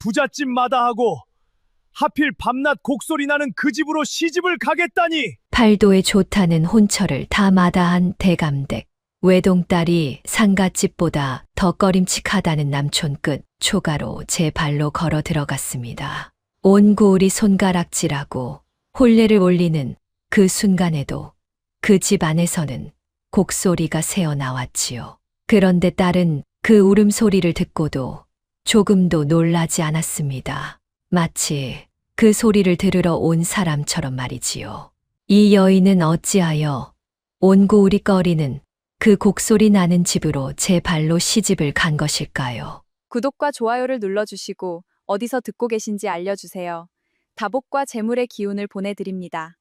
부잣집 마다하고 하필 밤낮 곡소리 나는 그 집으로 시집을 가겠다니. 팔도에 좋다는 혼처를 다 마다한 대감댁. 외동딸이 상갓집보다 더 꺼림칙하다는 남촌 끝 초가로 제 발로 걸어 들어갔습니다. 온 고을이 손가락질하고 혼례를 올리는 그 순간에도 그 집 안에서는 곡소리가 새어나왔지요. 그런데 딸은 그 울음소리를 듣고도 조금도 놀라지 않았습니다. 마치 그 소리를 들으러 온 사람처럼 말이지요. 이 여인은 어찌하여 온 고을이 꺼리는 그 곡소리 나는 집으로 제 발로 시집을 간 것일까요? 구독과 좋아요를 눌러주시고 어디서 듣고 계신지 알려주세요. 다복과 재물의 기운을 보내드립니다.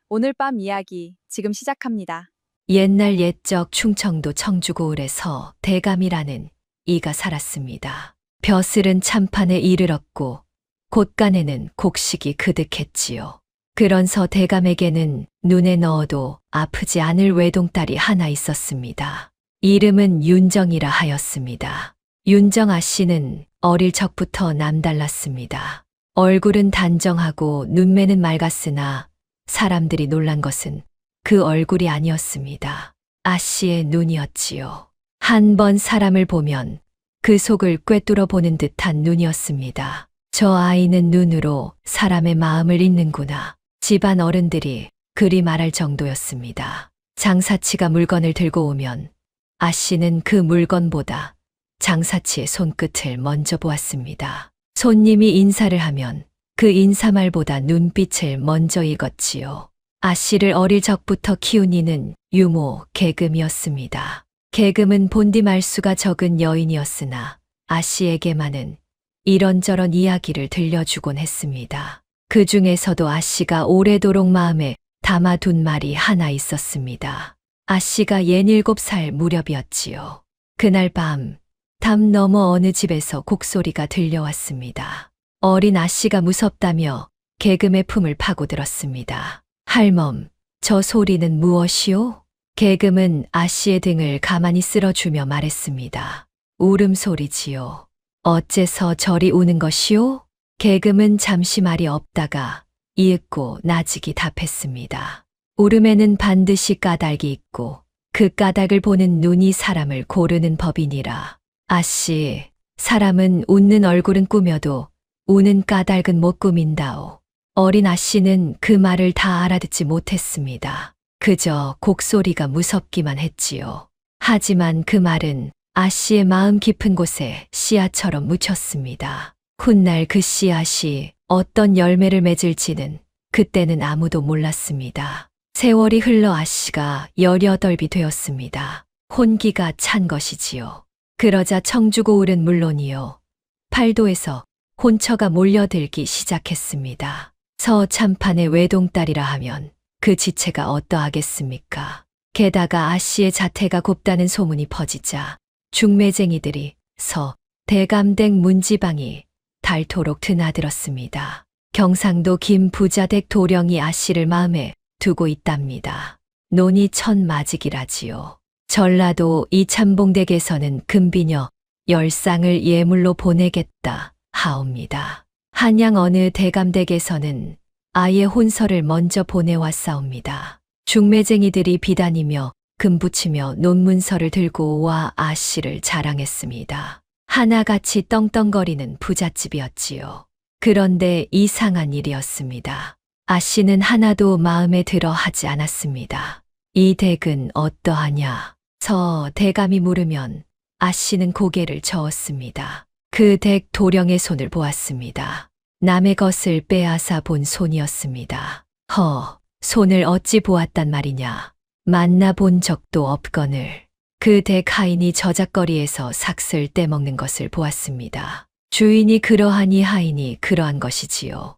오늘 밤 이야기 지금 시작합니다. 옛날 옛적 충청도 청주고을에서 대감이라는 이가 살았습니다. 벼슬은 참판에 이르렀고 곳간에는 곡식이 그득했지요. 그런서 대감에게는 눈에 넣어도 아프지 않을 외동딸이 하나 있었습니다. 이름은 윤정이라 하였습니다. 윤정 아씨는 어릴 적부터 남달랐습니다. 얼굴은 단정하고 눈매는 맑았으나 사람들이 놀란 것은 그 얼굴이 아니었습니다. 아씨의 눈이었지요. 한 번 사람을 보면 그 속을 꿰뚫어 보는 듯한 눈이었습니다. 저 아이는 눈으로 사람의 마음을 읽는구나. 집안 어른들이 그리 말할 정도였습니다. 장사치가 물건을 들고 오면 아씨는 그 물건보다 장사치의 손끝을 먼저 보았습니다. 손님이 인사를 하면 그 인사말보다 눈빛을 먼저 읽었지요. 아씨를 어릴 적부터 키운 이는 유모 계금이었습니다. 계금은 본디 말수가 적은 여인이었으나 아씨에게만은 이런저런 이야기를 들려주곤 했습니다. 그 중에서도 아씨가 오래도록 마음에 담아둔 말이 하나 있었습니다. 아씨가 67살 무렵이었지요. 그날 밤, 담 너머 어느 집에서 곡소리가 들려왔습니다. 어린 아씨가 무섭다며 계금의 품을 파고들었습니다. 할멈, 저 소리는 무엇이오? 계금은 아씨의 등을 가만히 쓸어주며 말했습니다. 울음소리지요. 어째서 저리 우는 것이오? 계금은 잠시 말이 없다가 이윽고 나직이 답했습니다. 울음에는 반드시 까닭이 있고 그 까닭을 보는 눈이 사람을 고르는 법이니라. 아씨, 사람은 웃는 얼굴은 꾸며도 우는 까닭은 못 꾸민다오. 어린 아씨는 그 말을 다 알아듣지 못했습니다. 그저 곡소리가 무섭기만 했지요. 하지만 그 말은 아씨의 마음 깊은 곳에 씨앗처럼 묻혔습니다. 훗날 그 씨앗이 어떤 열매를 맺을지는 그때는 아무도 몰랐습니다. 세월이 흘러 아씨가 18이 되었습니다. 혼기가 찬 것이지요. 그러자 청주고을은 물론이요. 팔도에서 혼처가 몰려들기 시작했습니다. 서참판의 외동딸이라 하면 그 지체가 어떠하겠습니까? 게다가 아씨의 자태가 곱다는 소문이 퍼지자 중매쟁이들이 대감댁 문지방이 닳도록 드나들었습니다. 경상도 김부자댁 도령이 아씨를 마음에 두고 있답니다. 논이 천마직이라지요. 전라도 이참봉댁에서는 금비녀 10쌍을 예물로 보내겠다 하옵니다. 한양 어느 대감댁에서는 아예 혼서를 먼저 보내왔사옵니다. 중매쟁이들이 비다니며 금붙이며 논문서를 들고 와 아씨를 자랑했습니다. 하나같이 떵떵거리는 부잣집이었지요. 그런데 이상한 일이었습니다. 아씨는 하나도 마음에 들어 하지 않았습니다. 이 댁은 어떠하냐? 대감이 물으면 아씨는 고개를 저었습니다. 그 댁 도령의 손을 보았습니다. 남의 것을 빼앗아 본 손이었습니다. 손을 어찌 보았단 말이냐? 만나본 적도 없거늘. 그 댁 하인이 저작거리에서 삭슬 떼먹는 것을 보았습니다. 주인이 그러하니 하인이 그러한 것이지요.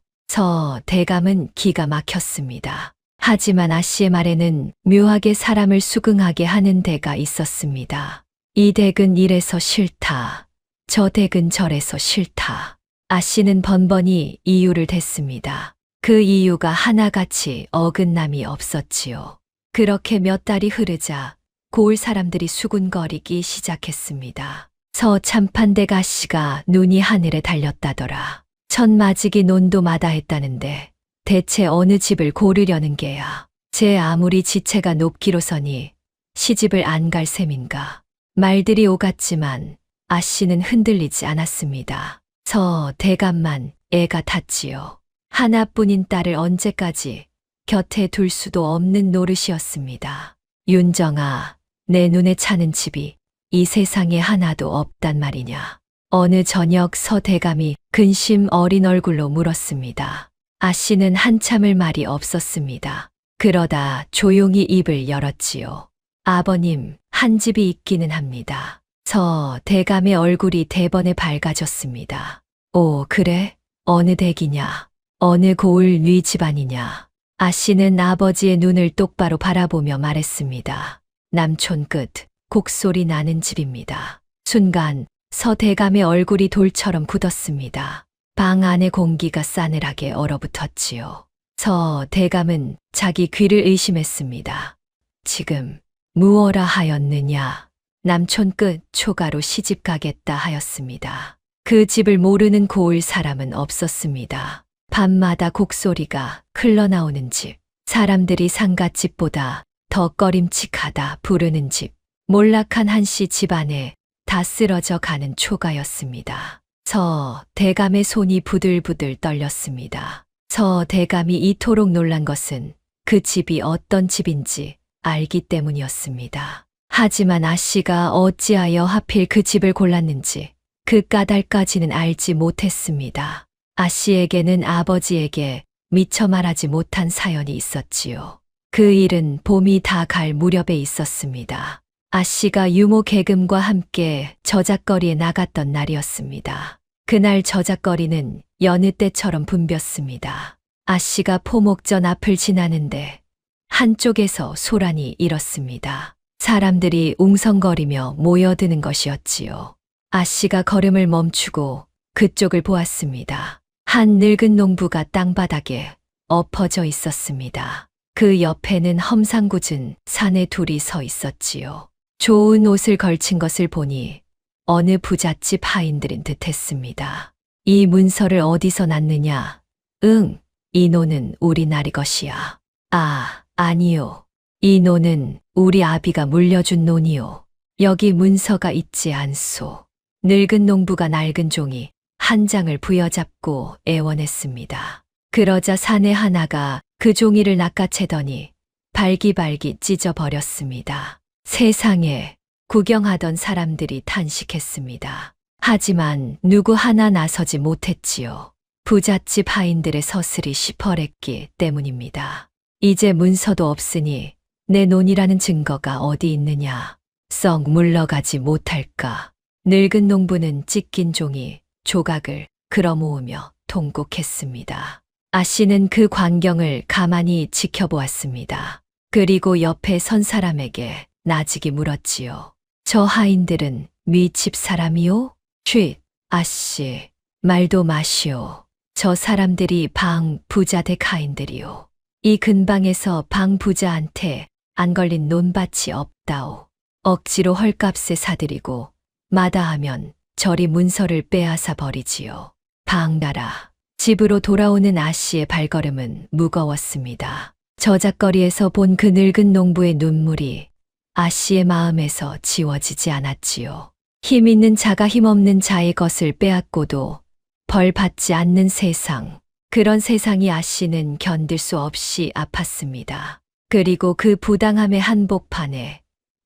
대감은 기가 막혔습니다. 하지만 아씨의 말에는 묘하게 사람을 수긍하게 하는 데가 있었습니다. 이 댁은 이래서 싫다. 저 댁은 저래서 싫다. 아씨는 번번이 이유를 댔습니다. 그 이유가 하나같이 어긋남이 없었지요. 그렇게 몇 달이 흐르자 고을 사람들이 수군거리기 시작했습니다. 서 참판댁 아씨가 눈이 하늘에 달렸다더라. 천마지기 논도 마다했다는데 대체 어느 집을 고르려는 게야. 제 아무리 지체가 높기로서니 시집을 안 갈 셈인가. 말들이 오갔지만 아씨는 흔들리지 않았습니다. 서 대감만 애가 탔지요. 하나뿐인 딸을 언제까지 곁에 둘 수도 없는 노릇이었습니다. 윤정아, 내 눈에 차는 집이 이 세상에 하나도 없단 말이냐. 어느 저녁 서 대감이 근심 어린 얼굴로 물었습니다. 아씨는 한참을 말이 없었습니다. 그러다 조용히 입을 열었지요. 아버님, 한 집이 있기는 합니다. 서 대감의 얼굴이 대번에 밝아졌습니다. 오, 그래? 어느 댁이냐? 어느 고을 뉘 집안이냐? 아씨는 아버지의 눈을 똑바로 바라보며 말했습니다. 남촌 끝, 곡소리 나는 집입니다. 순간 서 대감의 얼굴이 돌처럼 굳었습니다. 방 안의 공기가 싸늘하게 얼어붙었지요. 서 대감은 자기 귀를 의심했습니다. 지금 무엇라 하였느냐? 남촌 끝 초가로 시집 가겠다 하였습니다. 그 집을 모르는 고을 사람은 없었습니다. 밤마다 곡소리가 흘러나오는 집, 사람들이 상갓집보다 더 꺼림칙하다 부르는 집, 몰락한 한씨 집안에 다 쓰러져 가는 초가였습니다. 서 대감의 손이 부들부들 떨렸습니다. 서 대감이 이토록 놀란 것은 그 집이 어떤 집인지 알기 때문이었습니다. 하지만 아씨가 어찌하여 하필 그 집을 골랐는지 그 까닭까지는 알지 못했습니다. 아씨에게는 아버지에게 미처 말하지 못한 사연이 있었지요. 그 일은 봄이 다 갈 무렵에 있었습니다. 아씨가 유모 계금과 함께 저작거리에 나갔던 날이었습니다. 그날 저작거리는 여느 때처럼 붐볐습니다. 아씨가 포목전 앞을 지나는데 한쪽에서 소란이 일었습니다. 사람들이 웅성거리며 모여드는 것이었지요. 아씨가 걸음을 멈추고 그쪽을 보았습니다. 한 늙은 농부가 땅바닥에 엎어져 있었습니다. 그 옆에는 험상궂은 사내 둘이 서 있었지요. 좋은 옷을 걸친 것을 보니 어느 부잣집 하인들인 듯했습니다. 이 문서를 어디서 났느냐? 응, 이 노는 우리 나리 것이야. 아, 아니요. 이 노는 우리 아비가 물려준 노니요. 여기 문서가 있지 않소. 늙은 농부가 낡은 종이 한 장을 부여잡고 애원했습니다. 그러자 사내 하나가 그 종이를 낚아채더니 발기발기 찢어버렸습니다. 세상에, 구경하던 사람들이 탄식했습니다. 하지만 누구 하나 나서지 못했지요. 부잣집 하인들의 서슬이 시퍼랬기 때문입니다. 이제 문서도 없으니 내 논이라는 증거가 어디 있느냐. 썩 물러가지 못할까. 늙은 농부는 찢긴 종이 조각을 끌어모으며 통곡했습니다. 아씨는 그 광경을 가만히 지켜보았습니다. 그리고 옆에 선 사람에게 나직이 물었지요. 저 하인들은 윗집 사람이요? 쉿, 아씨, 말도 마시오. 저 사람들이 방 부자댁 하인들이요. 이 근방에서 방 부자한테 안 걸린 논밭이 없다오. 억지로 헐값에 사들이고 마다하면 저리 문서를 빼앗아 버리지요. 방나라. 집으로 돌아오는 아씨의 발걸음은 무거웠습니다. 저작거리에서 본 그 늙은 농부의 눈물이 아씨의 마음에서 지워지지 않았지요. 힘 있는 자가 힘없는 자의 것을 빼앗고도 벌 받지 않는 세상. 그런 세상이 아씨는 견딜 수 없이 아팠습니다. 그리고 그 부당함의 한복판에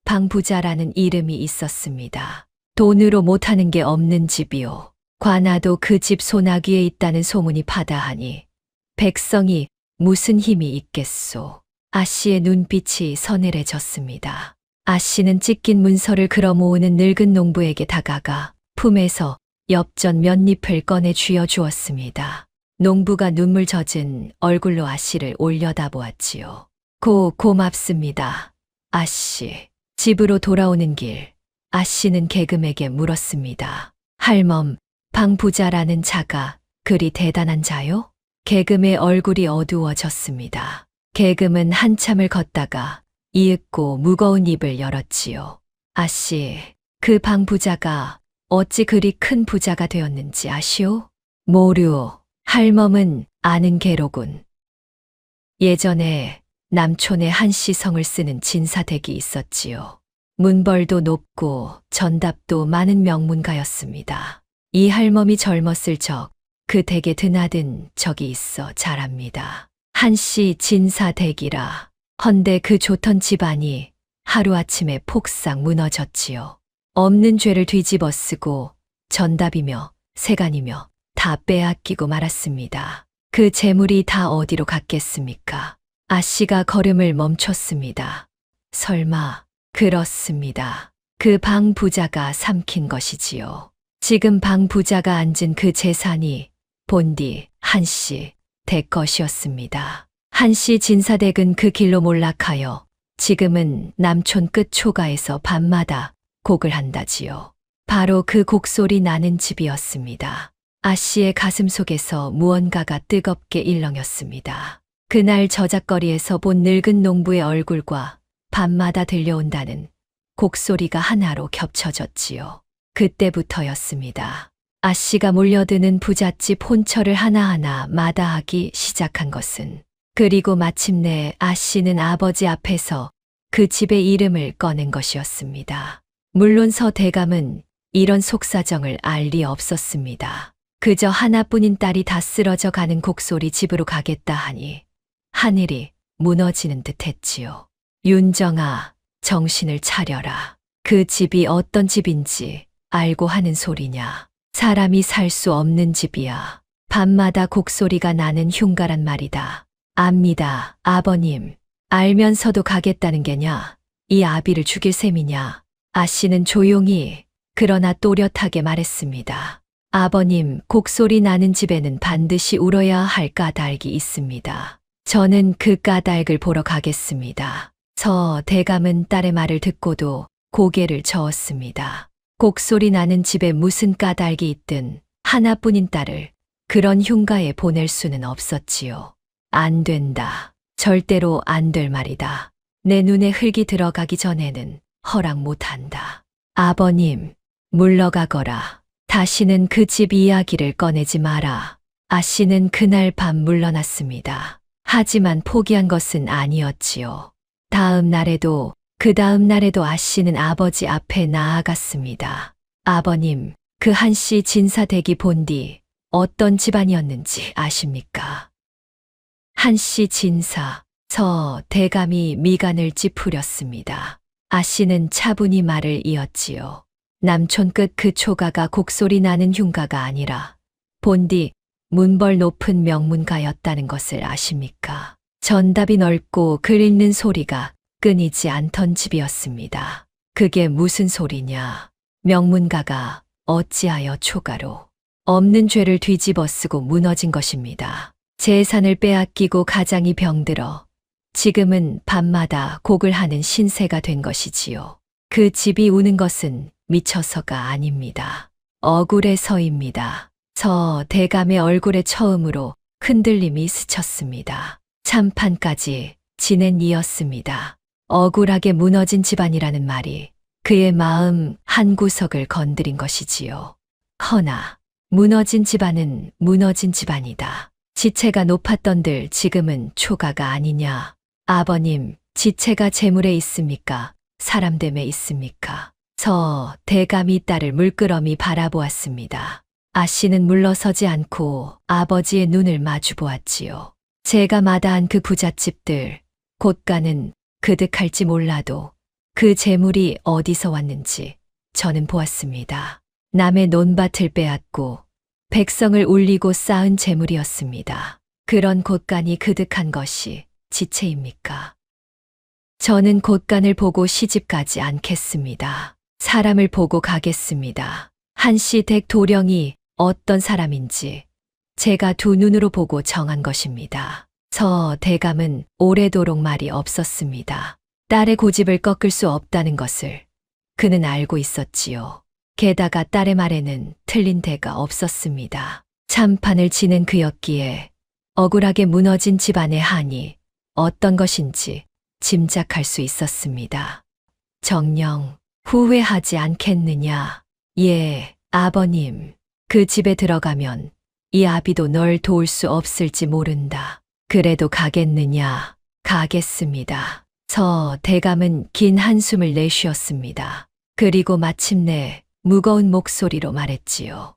방부자라는 이름이 있었습니다. 돈으로 못하는 게 없는 집이요. 관아도 그 집 소나귀에 있다는 소문이 파다하니 백성이 무슨 힘이 있겠소. 아씨의 눈빛이 서늘해졌습니다. 아씨는 찢긴 문서를 끌어모으는 늙은 농부에게 다가가 품에서 엽전 몇 잎을 꺼내 쥐어 주었습니다. 농부가 눈물 젖은 얼굴로 아씨를 올려다보았지요. 고맙습니다. 아씨. 집으로 돌아오는 길, 아씨는 계금에게 물었습니다. 할멈, 방부자라는 자가 그리 대단한 자요? 계금의 얼굴이 어두워졌습니다. 계금은 한참을 걷다가 이윽고 무거운 입을 열었지요. 아씨, 그 방부자가 어찌 그리 큰 부자가 되었는지 아시오? 모류, 할멈은 아는 게로군. 예전에 남촌에 한씨 성을 쓰는 진사댁이 있었지요. 문벌도 높고 전답도 많은 명문가였습니다. 이 할멈이 젊었을 적 그 댁에 드나든 적이 있어 잘 압니다. 한씨 진사댁이라. 헌데 그 좋던 집안이 하루아침에 폭삭 무너졌지요. 없는 죄를 뒤집어 쓰고 전답이며 세간이며 다 빼앗기고 말았습니다. 그 재물이 다 어디로 갔겠습니까? 아씨가 걸음을 멈췄습니다. 설마 그렇습니다. 그 방 부자가 삼킨 것이지요. 지금 방 부자가 앉은 그 재산이 본디 한씨 댁 것이었습니다. 한씨 진사댁은 그 길로 몰락하여 지금은 남촌 끝 초가에서 밤마다 곡을 한다지요. 바로 그 곡소리 나는 집이었습니다. 아씨의 가슴 속에서 무언가가 뜨겁게 일렁였습니다. 그날 저작거리에서 본 늙은 농부의 얼굴과 밤마다 들려온다는 곡소리가 하나로 겹쳐졌지요. 그때부터였습니다. 아씨가 몰려드는 부잣집 혼처를 하나하나 마다하기 시작한 것은, 그리고 마침내 아씨는 아버지 앞에서 그 집의 이름을 꺼낸 것이었습니다. 물론 서 대감은 이런 속사정을 알 리 없었습니다. 그저 하나뿐인 딸이 다 쓰러져 가는 곡소리 집으로 가겠다 하니 하늘이 무너지는 듯 했지요. 윤정아, 정신을 차려라. 그 집이 어떤 집인지 알고 하는 소리냐. 사람이 살 수 없는 집이야. 밤마다 곡소리가 나는 흉가란 말이다. 압니다, 아버님. 알면서도 가겠다는 게냐? 이 아비를 죽일 셈이냐? 아씨는 조용히 그러나 또렷하게 말했습니다. 아버님, 곡소리 나는 집에는 반드시 울어야 할 까닭이 있습니다. 저는 그 까닭을 보러 가겠습니다. 서 대감은 딸의 말을 듣고도 고개를 저었습니다. 곡소리 나는 집에 무슨 까닭이 있든 하나뿐인 딸을 그런 흉가에 보낼 수는 없었지요. 안 된다. 절대로 안 될 말이다. 내 눈에 흙이 들어가기 전에는 허락 못한다. 아버님, 물러가거라. 다시는 그 집 이야기를 꺼내지 마라. 아씨는 그날 밤 물러났습니다. 하지만 포기한 것은 아니었지요. 다음 날에도 그 다음 날에도 아씨는 아버지 앞에 나아갔습니다. 아버님, 그 한씨 진사댁이 본디 어떤 집안이었는지 아십니까? 한씨 진사, 서 대감이 미간을 찌푸렸습니다. 아씨는 차분히 말을 이었지요. 남촌 끝 그 초가가 곡소리 나는 흉가가 아니라 본디 문벌 높은 명문가였다는 것을 아십니까? 전답이 넓고 글 읽는 소리가 끊이지 않던 집이었습니다. 그게 무슨 소리냐? 명문가가 어찌하여 초가로 없는 죄를 뒤집어 쓰고 무너진 것입니다. 재산을 빼앗기고 가장이 병들어 지금은 밤마다 곡을 하는 신세가 된 것이지요. 그 집이 우는 것은 미쳐서가 아닙니다. 억울해서입니다. 서 대감의 얼굴에 처음으로 흔들림이 스쳤습니다. 참판까지 지낸 이었습니다. 억울하게 무너진 집안이라는 말이 그의 마음 한구석을 건드린 것이지요. 허나 무너진 집안은 무너진 집안이다. 지체가 높았던들 지금은 초가가 아니냐. 아버님, 지체가 재물에 있습니까? 사람됨에 있습니까? 서 대감이 딸을 물끄러미 바라보았습니다. 아씨는 물러서지 않고 아버지의 눈을 마주 보았지요. 제가 마다한 그 부잣집들, 곳간은 그득할지 몰라도 그 재물이 어디서 왔는지 저는 보았습니다. 남의 논밭을 빼앗고 백성을 울리고 쌓은 재물이었습니다. 그런 곳간이 그득한 것이 지체입니까? 저는 곳간을 보고 시집가지 않겠습니다. 사람을 보고 가겠습니다. 한씨 댁 도령이 어떤 사람인지 제가 두 눈으로 보고 정한 것입니다. 서 대감은 오래도록 말이 없었습니다. 딸의 고집을 꺾을 수 없다는 것을 그는 알고 있었지요. 게다가 딸의 말에는 틀린 데가 없었습니다. 참판을 지낸 그였기에 억울하게 무너진 집안의 한이 어떤 것인지 짐작할 수 있었습니다. 정녕 후회하지 않겠느냐? 예, 아버님, 그 집에 들어가면 이 아비도 널 도울 수 없을지 모른다. 그래도 가겠느냐? 가겠습니다. 서 대감은 긴 한숨을 내쉬었습니다. 그리고 마침내 무거운 목소리로 말했지요.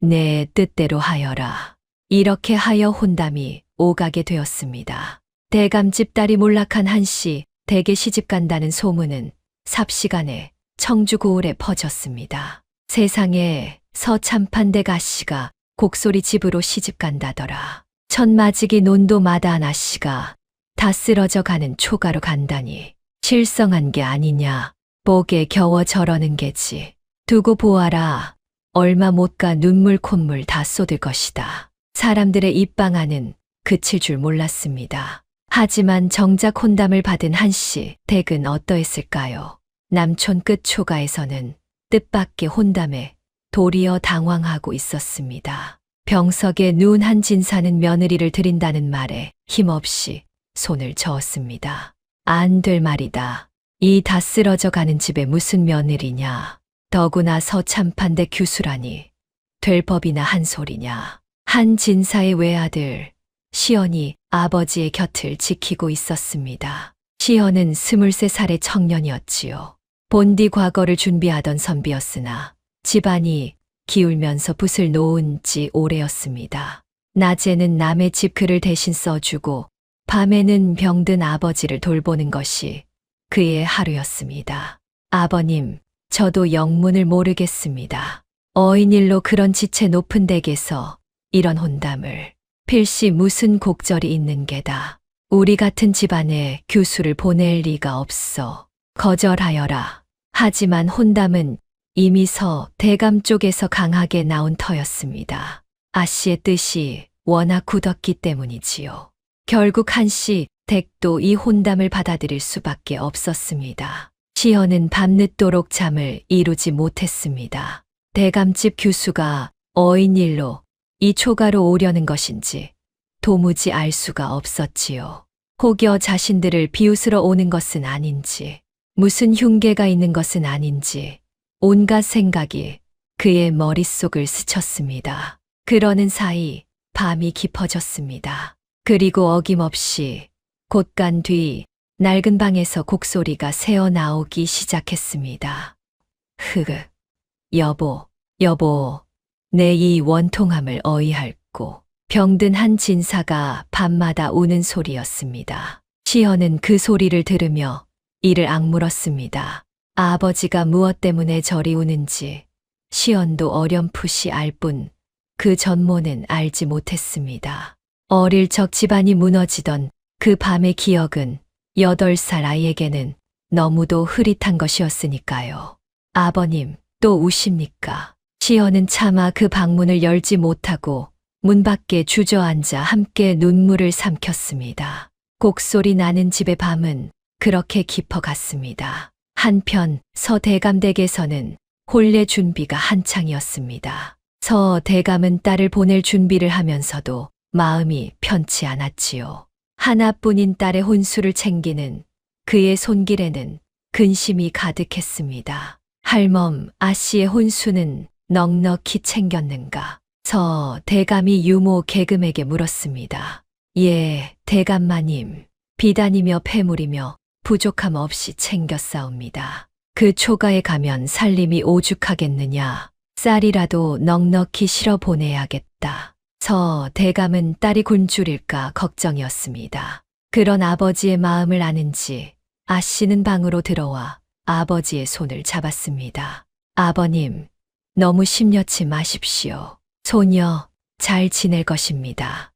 내 뜻대로 하여라. 이렇게 하여 혼담이 오가게 되었습니다. 대감 집딸이 몰락한 한씨 댁에 시집 간다는 소문은 삽시간에 청주 고을에 퍼졌습니다. 세상에 서참판댁 아씨가 곡소리 집으로 시집 간다더라. 천마지기 논도 마다한 아씨가 다 쓰러져 가는 초가로 간다니 실성한 게 아니냐. 복에 겨워 저러는 게지. 두고 보아라. 얼마 못 가 눈물 콧물 다 쏟을 것이다. 사람들의 입방아는 그칠 줄 몰랐습니다. 하지만 정작 혼담을 받은 한씨 댁은 어떠했을까요? 남촌 끝 초가에서는 뜻밖의 혼담에 도리어 당황하고 있었습니다. 병석에 누운 한 진사는 며느리를 드린다는 말에 힘없이 손을 저었습니다. 안 될 말이다. 이 다 쓰러져 가는 집에 무슨 며느리냐. 더구나 서참판대 규수라니. 될 법이나 한 소리냐. 한 진사의 외아들 시연이 아버지의 곁을 지키고 있었습니다. 시연은 23살의 청년이었지요. 본디 과거를 준비하던 선비였으나 집안이 기울면서 붓을 놓은 지 오래였습니다. 낮에는 남의 집 글을 대신 써주고 밤에는 병든 아버지를 돌보는 것이 그의 하루였습니다. 아버님, 저도 영문을 모르겠습니다. 어인일로 그런 지체 높은 댁에서 이런 혼담을 필시 무슨 곡절이 있는 게다. 우리 같은 집안에 교수를 보낼 리가 없어. 거절하여라. 하지만 혼담은 이미 서 대감 쪽에서 강하게 나온 터였습니다. 아씨의 뜻이 워낙 굳었기 때문이지요. 결국 한씨 댁도 이 혼담을 받아들일 수밖에 없었습니다. 시연은 밤늦도록 잠을 이루지 못했습니다. 대감집 교수가 어인일로 이 초가로 오려는 것인지 도무지 알 수가 없었지요. 혹여 자신들을 비웃으러 오는 것은 아닌지, 무슨 흉계가 있는 것은 아닌지 온갖 생각이 그의 머릿속을 스쳤습니다. 그러는 사이 밤이 깊어졌습니다. 그리고 어김없이 곧간 뒤 낡은 방에서 곡소리가 새어 나오기 시작했습니다. 흐흐, 여보, 내 이 원통함을 어이할꼬. 병든 한 진사가 밤마다 우는 소리였습니다. 시연은 그 소리를 들으며 이를 악물었습니다. 아버지가 무엇 때문에 저리 우는지 시연도 어렴풋이 알 뿐 그 전모는 알지 못했습니다. 어릴 적 집안이 무너지던 그 밤의 기억은 8살 아이에게는 너무도 흐릿한 것이었으니까요. 아버님, 또 우십니까? 시연은 차마 그 방문을 열지 못하고 문 밖에 주저앉아 함께 눈물을 삼켰습니다. 곡소리 나는 집의 밤은 그렇게 깊어갔습니다. 한편 서대감댁에서는 혼례 준비가 한창이었습니다. 서대감은 딸을 보낼 준비를 하면서도 마음이 편치 않았지요. 하나뿐인 딸의 혼수를 챙기는 그의 손길에는 근심이 가득했습니다. 할멈, 아씨의 혼수는 넉넉히 챙겼는가? 서대감이 유모 계금에게 물었습니다. 예, 대감마님. 비단이며 폐물이며 부족함 없이 챙겼사옵니다. 그 초가에 가면 살림이 오죽하겠느냐. 쌀이라도 넉넉히 실어 보내야겠다. 서대감은 딸이 굶주릴까 걱정이었습니다. 그런 아버지의 마음을 아는지 아씨는 방으로 들어와 아버지의 손을 잡았습니다. 아버님, 너무 심려치 마십시오. 소녀 잘 지낼 것입니다.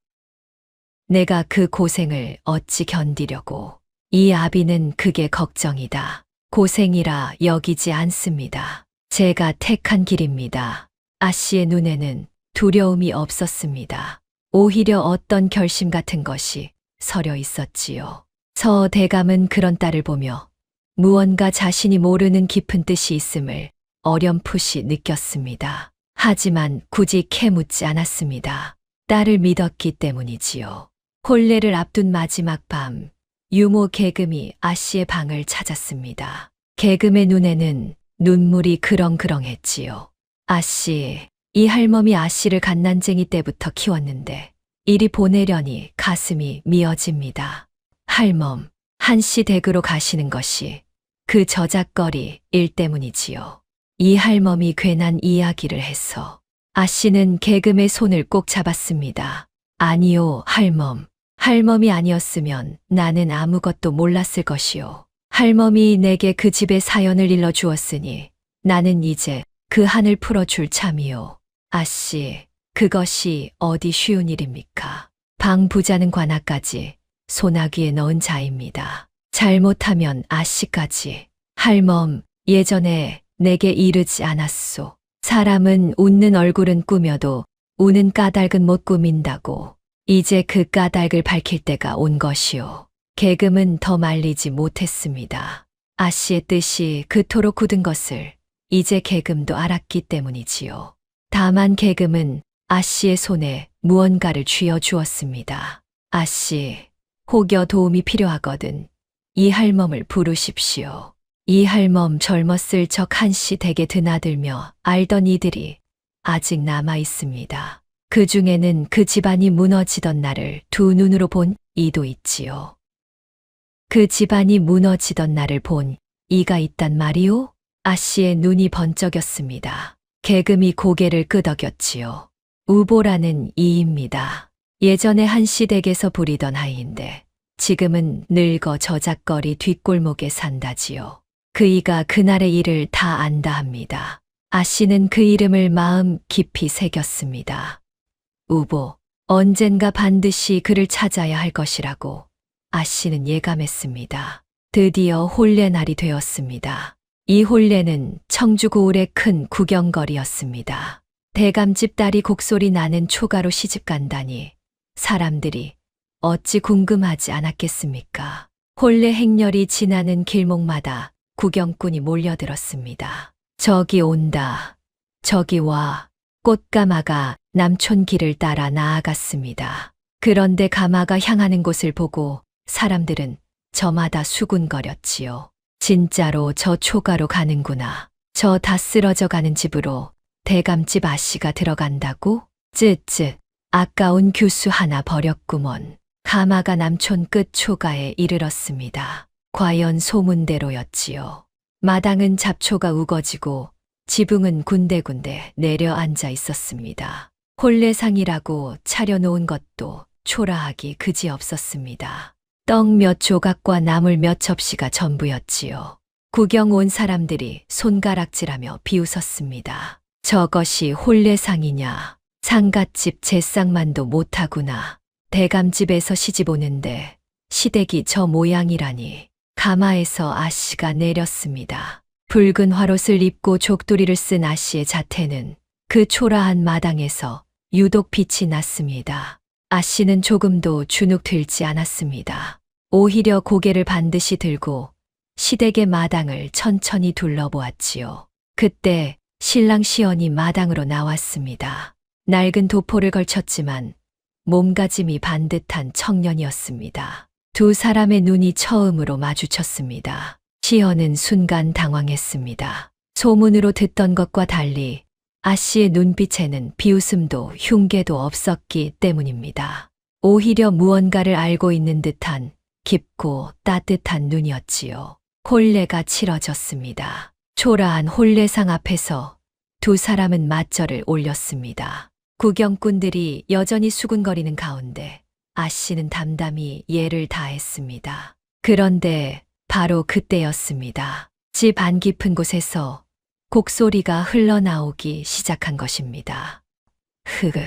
내가 그 고생을 어찌 견디려고. 이 아비는 그게 걱정이다. 고생이라 여기지 않습니다. 제가 택한 길입니다. 아씨의 눈에는 두려움이 없었습니다. 오히려 어떤 결심 같은 것이 서려 있었지요. 서대감은 그런 딸을 보며 무언가 자신이 모르는 깊은 뜻이 있음을 어렴풋이 느꼈습니다. 하지만 굳이 캐묻지 않았습니다. 딸을 믿었기 때문이지요. 혼례를 앞둔 마지막 밤, 유모 계금이 아씨의 방을 찾았습니다. 계금의 눈에는 눈물이 그렁그렁했지요. 아씨, 이 할멈이 아씨를 갓난쟁이 때부터 키웠는데 이리 보내려니 가슴이 미어집니다. 할멈, 한씨 댁으로 가시는 것이 그 저작거리 일 때문이지요. 이 할멈이 괜한 이야기를 해서 아씨는 계금의 손을 꼭 잡았습니다. 아니요, 할멈. 할멈이 아니었으면 나는 아무것도 몰랐을 것이요. 할멈이 내게 그 집의 사연을 일러주었으니 나는 이제 그 한을 풀어줄 참이요. 아씨, 그것이 어디 쉬운 일입니까? 방 부자는 관아까지 소나귀에 넣은 자입니다. 잘못하면 아씨까지. 할멈, 예전에 내게 이르지 않았소. 사람은 웃는 얼굴은 꾸며도 우는 까닭은 못 꾸민다고. 이제 그 까닭을 밝힐 때가 온 것이오. 계금은 더 말리지 못했습니다. 아씨의 뜻이 그토록 굳은 것을 이제 계금도 알았기 때문이지요. 다만 계금은 아씨의 손에 무언가를 쥐어 주었습니다. 아씨, 혹여 도움이 필요하거든 이 할멈을 부르십시오. 이 할멈 젊었을 적 한씨 댁에 드나들며 알던 이들이 아직 남아 있습니다. 그 중에는 그 집안이 무너지던 날을 두 눈으로 본 이도 있지요. 그 집안이 무너지던 날을 본 이가 있단 말이오? 아씨의 눈이 번쩍였습니다. 계금이 고개를 끄덕였지요. 우보라는 이입니다. 예전에 한씨 댁에서 부리던 아이인데 지금은 늙어 저작거리 뒷골목에 산다지요. 그 이가 그날의 일을 다 안다 합니다. 아씨는 그 이름을 마음 깊이 새겼습니다. 우보, 언젠가 반드시 그를 찾아야 할 것이라고 아씨는 예감했습니다. 드디어 혼례날이 되었습니다. 이 혼례는 청주 고을의 큰 구경거리였습니다. 대감집 딸이 곡소리 나는 초가로 시집간다니 사람들이 어찌 궁금하지 않았겠습니까? 혼례 행렬이 지나는 길목마다 구경꾼이 몰려들었습니다. 저기 온다. 저기 와. 꽃가마가 남촌 길을 따라 나아갔습니다. 그런데 가마가 향하는 곳을 보고 사람들은 저마다 수군거렸지요. 진짜로 저 초가로 가는구나. 저 다 쓰러져 가는 집으로 대감집 아씨가 들어간다고? 쯧쯧. 아까운 교수 하나 버렸구먼. 가마가 남촌 끝 초가에 이르렀습니다. 과연 소문대로였지요. 마당은 잡초가 우거지고 지붕은 군데군데 내려앉아 있었습니다. 혼례상이라고 차려놓은 것도 초라하기 그지없었습니다. 떡 몇 조각과 나물 몇 접시가 전부였지요. 구경 온 사람들이 손가락질하며 비웃었습니다. 저것이 혼례상이냐? 상갓집 제쌍만도 못하구나. 대감집에서 시집 오는데 시댁이 저 모양이라니. 가마에서 아씨가 내렸습니다. 붉은 화롯을 입고 족두리를 쓴 아씨의 자태는 그 초라한 마당에서 유독 빛이 났습니다. 아씨는 조금도 주눅 들지 않았습니다. 오히려 고개를 반드시 들고 시댁의 마당을 천천히 둘러보았지요. 그때 신랑 시언이 마당으로 나왔습니다. 낡은 도포를 걸쳤지만 몸가짐이 반듯한 청년이었습니다. 두 사람의 눈이 처음으로 마주쳤습니다. 시언은 순간 당황했습니다. 소문으로 듣던 것과 달리 아씨의 눈빛에는 비웃음도 흉계도 없었기 때문입니다. 오히려 무언가를 알고 있는 듯한 깊고 따뜻한 눈이었지요. 혼례가 치러졌습니다. 초라한 혼례상 앞에서 두 사람은 맞절을 올렸습니다. 구경꾼들이 여전히 수군거리는 가운데 아씨는 담담히 예를 다했습니다. 그런데 바로 그때였습니다. 집 안 깊은 곳에서 곡소리가 흘러나오기 시작한 것입니다. 흐흐,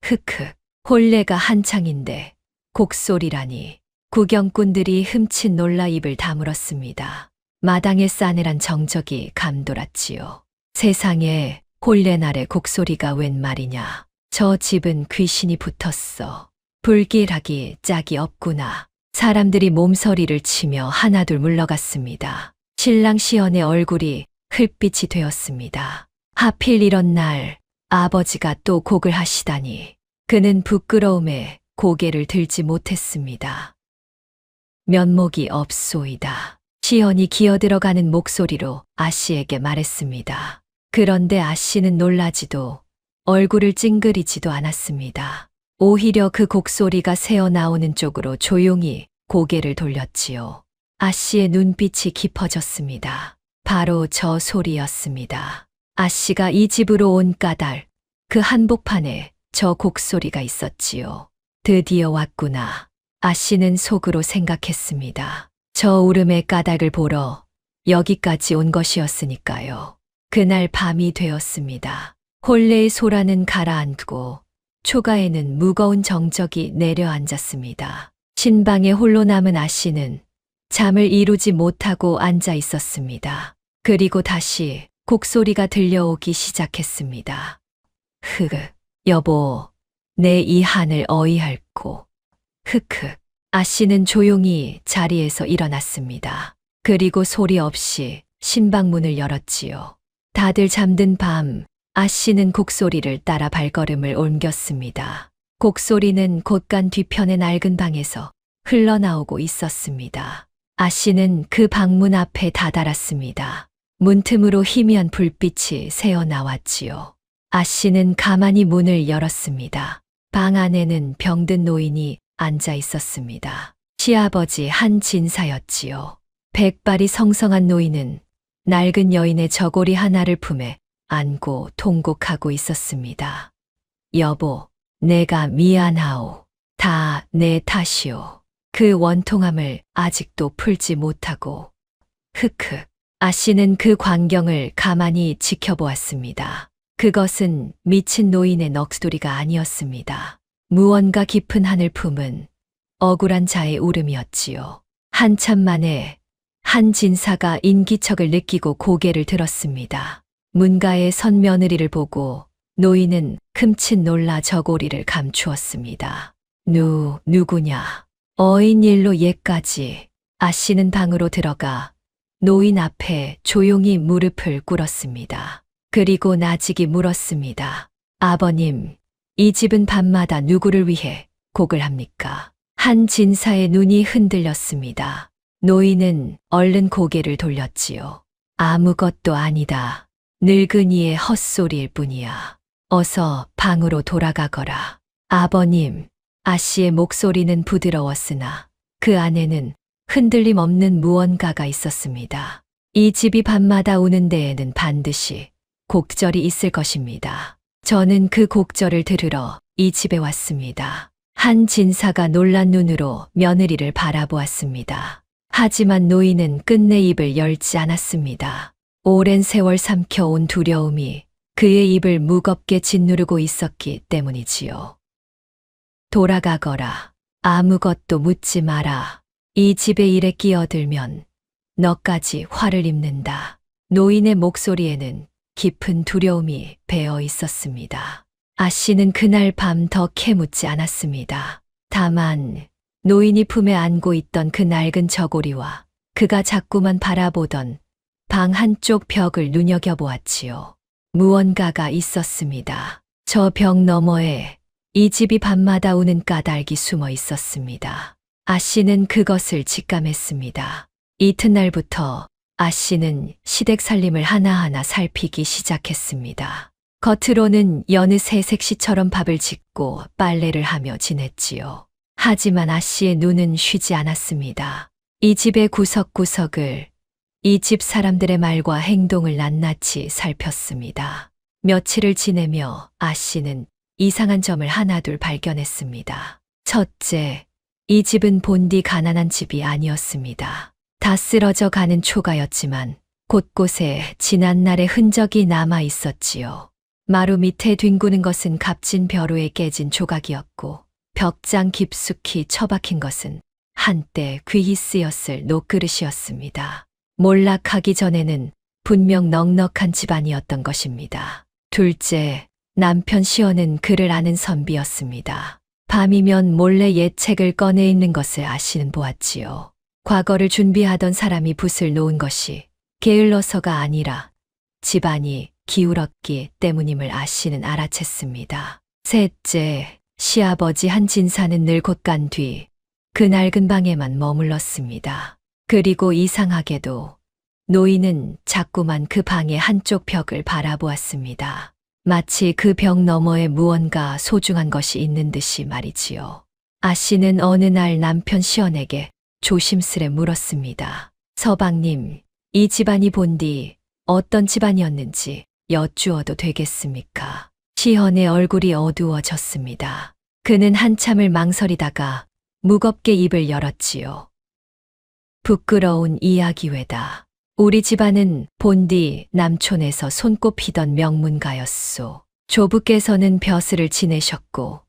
흑흑, 혼례가 한창인데 곡소리라니. 구경꾼들이 흠칫 놀라 입을 다물었습니다. 마당의 싸늘한 정적이 감돌았지요. 세상에 혼례날에 곡소리가 웬 말이냐. 저 집은 귀신이 붙었어. 불길하기 짝이 없구나. 사람들이 몸서리를 치며 하나둘 물러갔습니다. 신랑 시언의 얼굴이 흙빛이 되었습니다. 하필 이런 날 아버지가 또 곡을 하시다니. 그는 부끄러움에 고개를 들지 못했습니다. 면목이 없소이다. 시언이 기어들어가는 목소리로 아씨에게 말했습니다. 그런데 아씨는 놀라지도 얼굴을 찡그리지도 않았습니다. 오히려 그 곡소리가 새어 나오는 쪽으로 조용히 고개를 돌렸지요. 아씨의 눈빛이 깊어졌습니다. 바로 저 소리였습니다. 아씨가 이 집으로 온 까닭, 그 한복판에 저 곡소리가 있었지요. 드디어 왔구나. 아씨는 속으로 생각했습니다. 저 울음의 까닭을 보러 여기까지 온 것이었으니까요. 그날 밤이 되었습니다. 혼례의 소라는 가라앉고 초가에는 무거운 정적이 내려앉았습니다. 신방에 홀로 남은 아씨는 잠을 이루지 못하고 앉아 있었습니다. 그리고 다시 곡소리가 들려오기 시작했습니다. 흐흐, 여보, 내 이 한을 어이할꼬. 흑흑. 아씨는 조용히 자리에서 일어났습니다. 그리고 소리 없이 신방문을 열었지요. 다들 잠든 밤, 아씨는 곡소리를 따라 발걸음을 옮겼습니다. 곡소리는 곳간 뒤편의 낡은 방에서 흘러나오고 있었습니다. 아씨는 그 방문 앞에 다다랐습니다. 문틈으로 희미한 불빛이 새어 나왔지요. 아씨는 가만히 문을 열었습니다. 방 안에는 병든 노인이 앉아 있었습니다. 시아버지 한진사였지요. 백발이 성성한 노인은 낡은 여인의 저고리 하나를 품에 안고 통곡하고 있었습니다. 여보, 내가 미안하오. 다 내 탓이오. 그 원통함을 아직도 풀지 못하고. 흑흑. 아씨는 그 광경을 가만히 지켜보았습니다. 그것은 미친 노인의 넋소리가 아니었습니다. 무언가 깊은 한을 품은 억울한 자의 울음이었지요. 한참 만에 한 진사가 인기척을 느끼고 고개를 들었습니다. 문가에 선 며느리를 보고 노인은 흠칫 놀라 저고리를 감추었습니다. 누구냐? 어인 일로 얘까지. 아씨는 방으로 들어가 노인 앞에 조용히 무릎을 꿇었습니다. 그리고 나직이 물었습니다. 아버님, 이 집은 밤마다 누구를 위해 곡을 합니까? 한 진사의 눈이 흔들렸습니다. 노인은 얼른 고개를 돌렸지요. 아무것도 아니다. 늙은이의 헛소리일 뿐이야. 어서 방으로 돌아가거라. 아버님, 아씨의 목소리는 부드러웠으나 그 안에는 흔들림 없는 무언가가 있었습니다. 이 집이 밤마다 우는 데에는 반드시 곡절이 있을 것입니다. 저는 그 곡절을 들으러 이 집에 왔습니다. 한 진사가 놀란 눈으로 며느리를 바라보았습니다. 하지만 노인은 끝내 입을 열지 않았습니다. 오랜 세월 삼켜온 두려움이 그의 입을 무겁게 짓누르고 있었기 때문이지요. 돌아가거라. 아무것도 묻지 마라. 이 집의 일에 끼어들면 너까지 화를 입는다. 노인의 목소리에는 깊은 두려움이 배어 있었습니다. 아씨는 그날 밤 더 캐묻지 않았습니다. 다만 노인이 품에 안고 있던 그 낡은 저고리와 그가 자꾸만 바라보던 방 한쪽 벽을 눈여겨보았지요. 무언가가 있었습니다. 저 벽 너머에 이 집이 밤마다 우는 까닭이 숨어 있었습니다. 아씨는 그것을 직감했습니다. 이튿날부터 아씨는 시댁 살림을 하나하나 살피기 시작했습니다. 겉으로는 여느 새 색시처럼 밥을 짓고 빨래를 하며 지냈지요. 하지만 아씨의 눈은 쉬지 않았습니다. 이 집의 구석구석을 이 집 사람들의 말과 행동을 낱낱이 살폈습니다. 며칠을 지내며 아씨는 이상한 점을 하나둘 발견했습니다. 첫째, 이 집은 본디 가난한 집이 아니었습니다. 다 쓰러져 가는 초가였지만 곳곳에 지난날의 흔적이 남아 있었지요. 마루 밑에 뒹구는 것은 값진 벼루에 깨진 조각이었고 벽장 깊숙이 처박힌 것은 한때 귀히 쓰였을 녹그릇이었습니다. 몰락하기 전에는 분명 넉넉한 집안이었던 것입니다. 둘째, 남편 시어는 그를 아는 선비였습니다. 밤이면 몰래 옛 책을 꺼내 읽는 것을 아씨는 보았지요. 과거를 준비하던 사람이 붓을 놓은 것이 게을러서가 아니라 집안이 기울었기 때문임을 아씨는 알아챘습니다. 셋째, 시아버지 한 진사는 늘 곳간 뒤 그 낡은 방에만 머물렀습니다. 그리고 이상하게도 노인은 자꾸만 그 방의 한쪽 벽을 바라보았습니다. 마치 그 벽 너머에 무언가 소중한 것이 있는 듯이 말이지요. 아 씨는 어느 날 남편 시언에게 조심스레 물었습니다. 서방님, 이 집안이 본디 어떤 집안이었는지 여쭈어도 되겠습니까? 시헌의 얼굴이 어두워졌습니다. 그는 한참을 망설이다가 무겁게 입을 열었지요. 부끄러운 이야기 외다. 우리 집안은 본디 남촌에서 손꼽히던 명문가였소. 조부께서는 벼슬을 지내셨고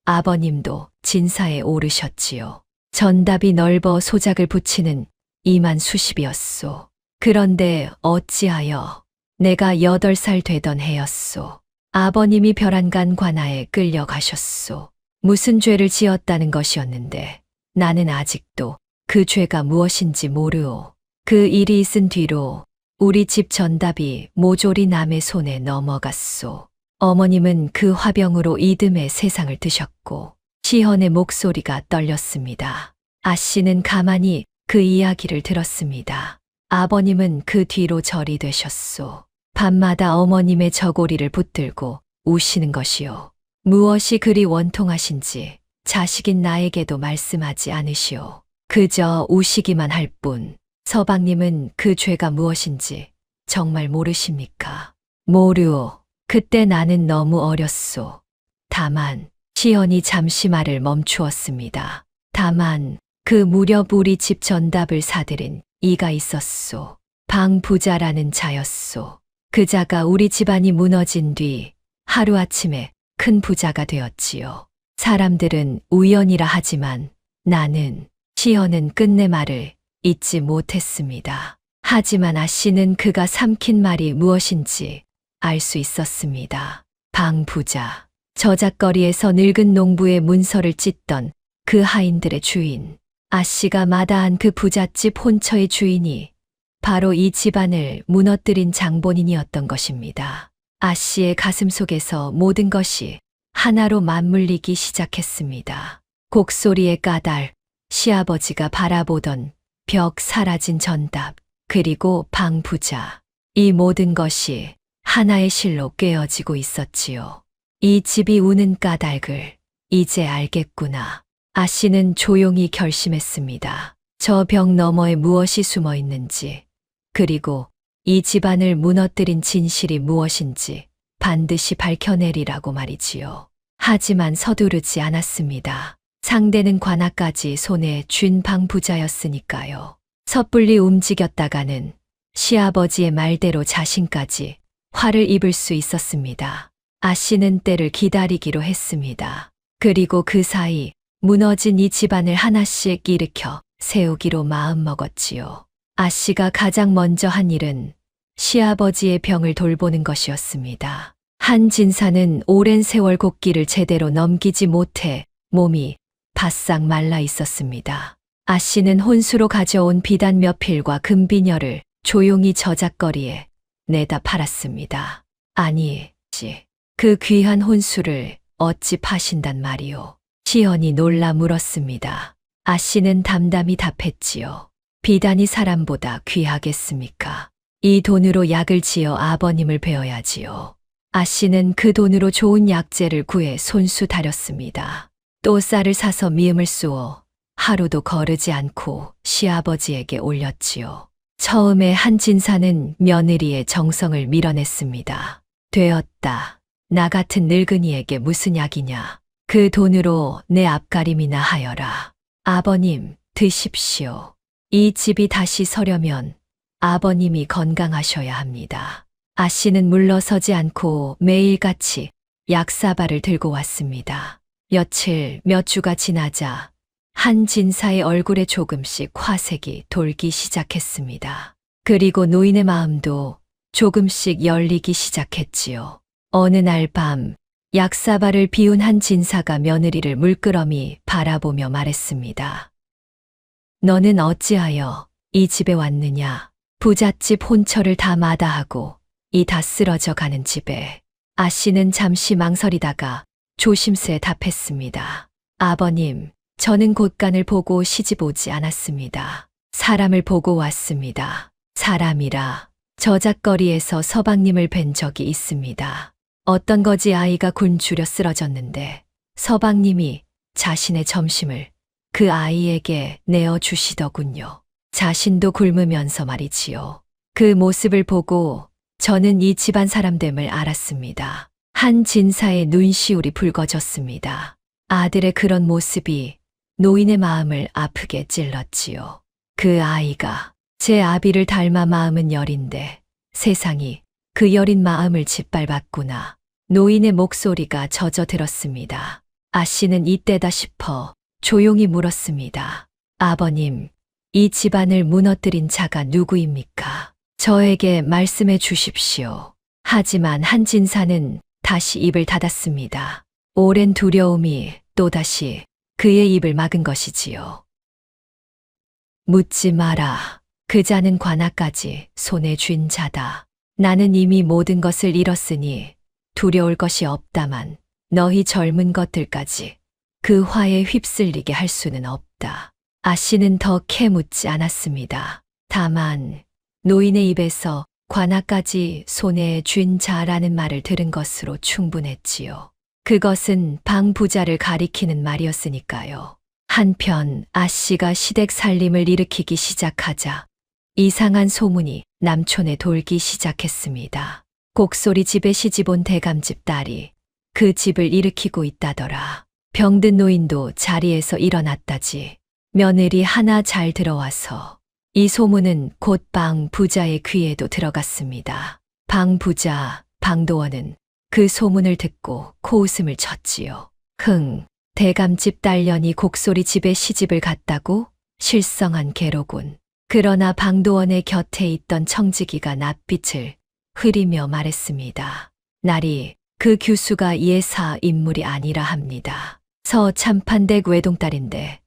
아버님도 진사에 오르셨지요. 전답이 넓어 소작을 붙이는 2만 수십이었소. 그런데 어찌하여 내가 8살 되던 해였소. 아버님이 별안간 관아에 끌려가셨소. 무슨 죄를 지었다는 것이었는데 나는 아직도 그 죄가 무엇인지 모르오. 그 일이 있은 뒤로 우리 집 전답이 모조리 남의 손에 넘어갔소. 어머님은 그 화병으로 이듬해 세상을 드셨고 시헌의 목소리가 떨렸습니다. 아 씨는 가만히 그 이야기를 들었습니다. 아버님은 그 뒤로 절이 되셨소. 밤마다 어머님의 저고리를 붙들고 우시는 것이요. 무엇이 그리 원통하신지 자식인 나에게도 말씀하지 않으시오. 그저 우시기만 할 뿐. 서방님은 그 죄가 무엇인지 정말 모르십니까? 모르오. 그때 나는 너무 어렸소. 다만 시헌이 잠시 말을 멈추었습니다. 다만 그 무렵 우리 집 전답을 사들인 이가 있었소. 방 부자라는 자였소. 그 자가 우리 집안이 무너진 뒤 하루아침에 큰 부자가 되었지요. 사람들은 우연이라 하지만 나는 시헌은 끝내 말을 잊지 못했습니다. 하지만 아 씨는 그가 삼킨 말이 무엇인지 알 수 있었습니다. 방 부자, 저작거리에서 늙은 농부의 문서를 찢던 그 하인들의 주인, 아 씨가 마다한 그 부잣집 혼처의 주인이 바로 이 집안을 무너뜨린 장본인이었던 것입니다. 아 씨의 가슴 속에서 모든 것이 하나로 맞물리기 시작했습니다. 곡소리의 까닭, 시아버지가 바라보던 벽 사라진 전답, 그리고 방 부자. 이 모든 것이 하나의 실로 꿰어지고 있었지요. 이 집이 우는 까닭을 이제 알겠구나. 아 씨는 조용히 결심했습니다. 저 벽 너머에 무엇이 숨어 있는지, 그리고 이 집안을 무너뜨린 진실이 무엇인지 반드시 밝혀내리라고 말이지요. 하지만 서두르지 않았습니다. 상대는 관아까지 손에 쥔 방 부자였으니까요. 섣불리 움직였다가는 시아버지의 말대로 자신까지 화를 입을 수 있었습니다. 아 씨는 때를 기다리기로 했습니다. 그리고 그 사이 무너진 이 집안을 하나씩 일으켜 세우기로 마음먹었지요. 아 씨가 가장 먼저 한 일은 시아버지의 병을 돌보는 것이었습니다. 한 진사는 오랜 세월 곡기를 제대로 넘기지 못해 몸이 바싹 말라 있었습니다. 아 씨는 혼수로 가져온 비단 몇 필과 금비녀를 조용히 저작거리에 내다 팔았습니다. 아니, 그 귀한 혼수를 어찌 파신단 말이오? 시헌이 놀라 물었습니다. 아 씨는 담담히 답했지요. 비단이 사람보다 귀하겠습니까? 이 돈으로 약을 지어 아버님을 베어야지요. 아 씨는 그 돈으로 좋은 약재를 구해 손수 다렸습니다. 또 쌀을 사서 미음을 쏘어 하루도 거르지 않고 시아버지에게 올렸지요. 처음에 한 진사는 며느리의 정성을 밀어냈습니다. 되었다. 나 같은 늙은이에게 무슨 약이냐. 그 돈으로 내 앞가림이나 하여라. 아버님, 드십시오. 이 집이 다시 서려면 아버님이 건강하셔야 합니다. 아 씨는 물러서지 않고 매일같이 약사발을 들고 왔습니다. 며칠, 몇 주가 지나자 한 진사의 얼굴에 조금씩 화색이 돌기 시작했습니다. 그리고 노인의 마음도 조금씩 열리기 시작했지요. 어느 날 밤 약사발을 비운 한 진사가 며느리를 물끄러미 바라보며 말했습니다. 너는 어찌하여 이 집에 왔느냐? 부잣집 혼처를 다 마다하고 이 다 쓰러져 가는 집에. 아 씨는 잠시 망설이다가 조심스레 답했습니다. 아버님, 저는 곳간을 보고 시집 오지 않았습니다. 사람을 보고 왔습니다. 사람이라 저작거리에서 서방님을 뵌 적이 있습니다. 어떤 거지 아이가 굶주려 쓰러졌는데 서방님이 자신의 점심을 그 아이에게 내어주시더군요. 자신도 굶으면서 말이지요. 그 모습을 보고 저는 이 집안 사람됨을 알았습니다. 한 진사의 눈시울이 붉어졌습니다. 아들의 그런 모습이 노인의 마음을 아프게 찔렀지요. 그 아이가 제 아비를 닮아 마음은 여린데 세상이 그 여린 마음을 짓밟았구나. 노인의 목소리가 젖어들었습니다. 아씨는 이때다 싶어 조용히 물었습니다. 아버님, 이 집안을 무너뜨린 자가 누구입니까? 저에게 말씀해 주십시오. 하지만 한진사는 다시 입을 닫았습니다. 오랜 두려움이 또다시 그의 입을 막은 것이지요. 묻지 마라. 그 자는 관아까지 손에 쥔 자다. 나는 이미 모든 것을 잃었으니 두려울 것이 없다만 너희 젊은 것들까지 그 화에 휩쓸리게 할 수는 없다. 아씨는 더 캐묻지 않았습니다. 다만 노인의 입에서 관아까지 손에 쥔 자라는 말을 들은 것으로 충분했지요. 그것은 방 부자를 가리키는 말이었으니까요. 한편 아씨가 시댁 살림을 일으키기 시작하자 이상한 소문이 남촌에 돌기 시작했습니다. 곡소리 집에 시집온 대감집 딸이 그 집을 일으키고 있다더라. 병든 노인도 자리에서 일어났다지. 며느리 하나 잘 들어와서 이 소문은 곧 방 부자의 귀에도 들어갔습니다. 방 부자, 방도원은 그 소문을 듣고 코웃음을 쳤지요. 대감집 딸년이 곡소리 집에 시집을 갔다고? 실성한 개로군. 그러나 방도원의 곁에 있던 청지기가 낯빛을 흐리며 말했습니다. 날이 그 규수가 예사 인물이 아니라 합니다. 서참판댁 외동딸인데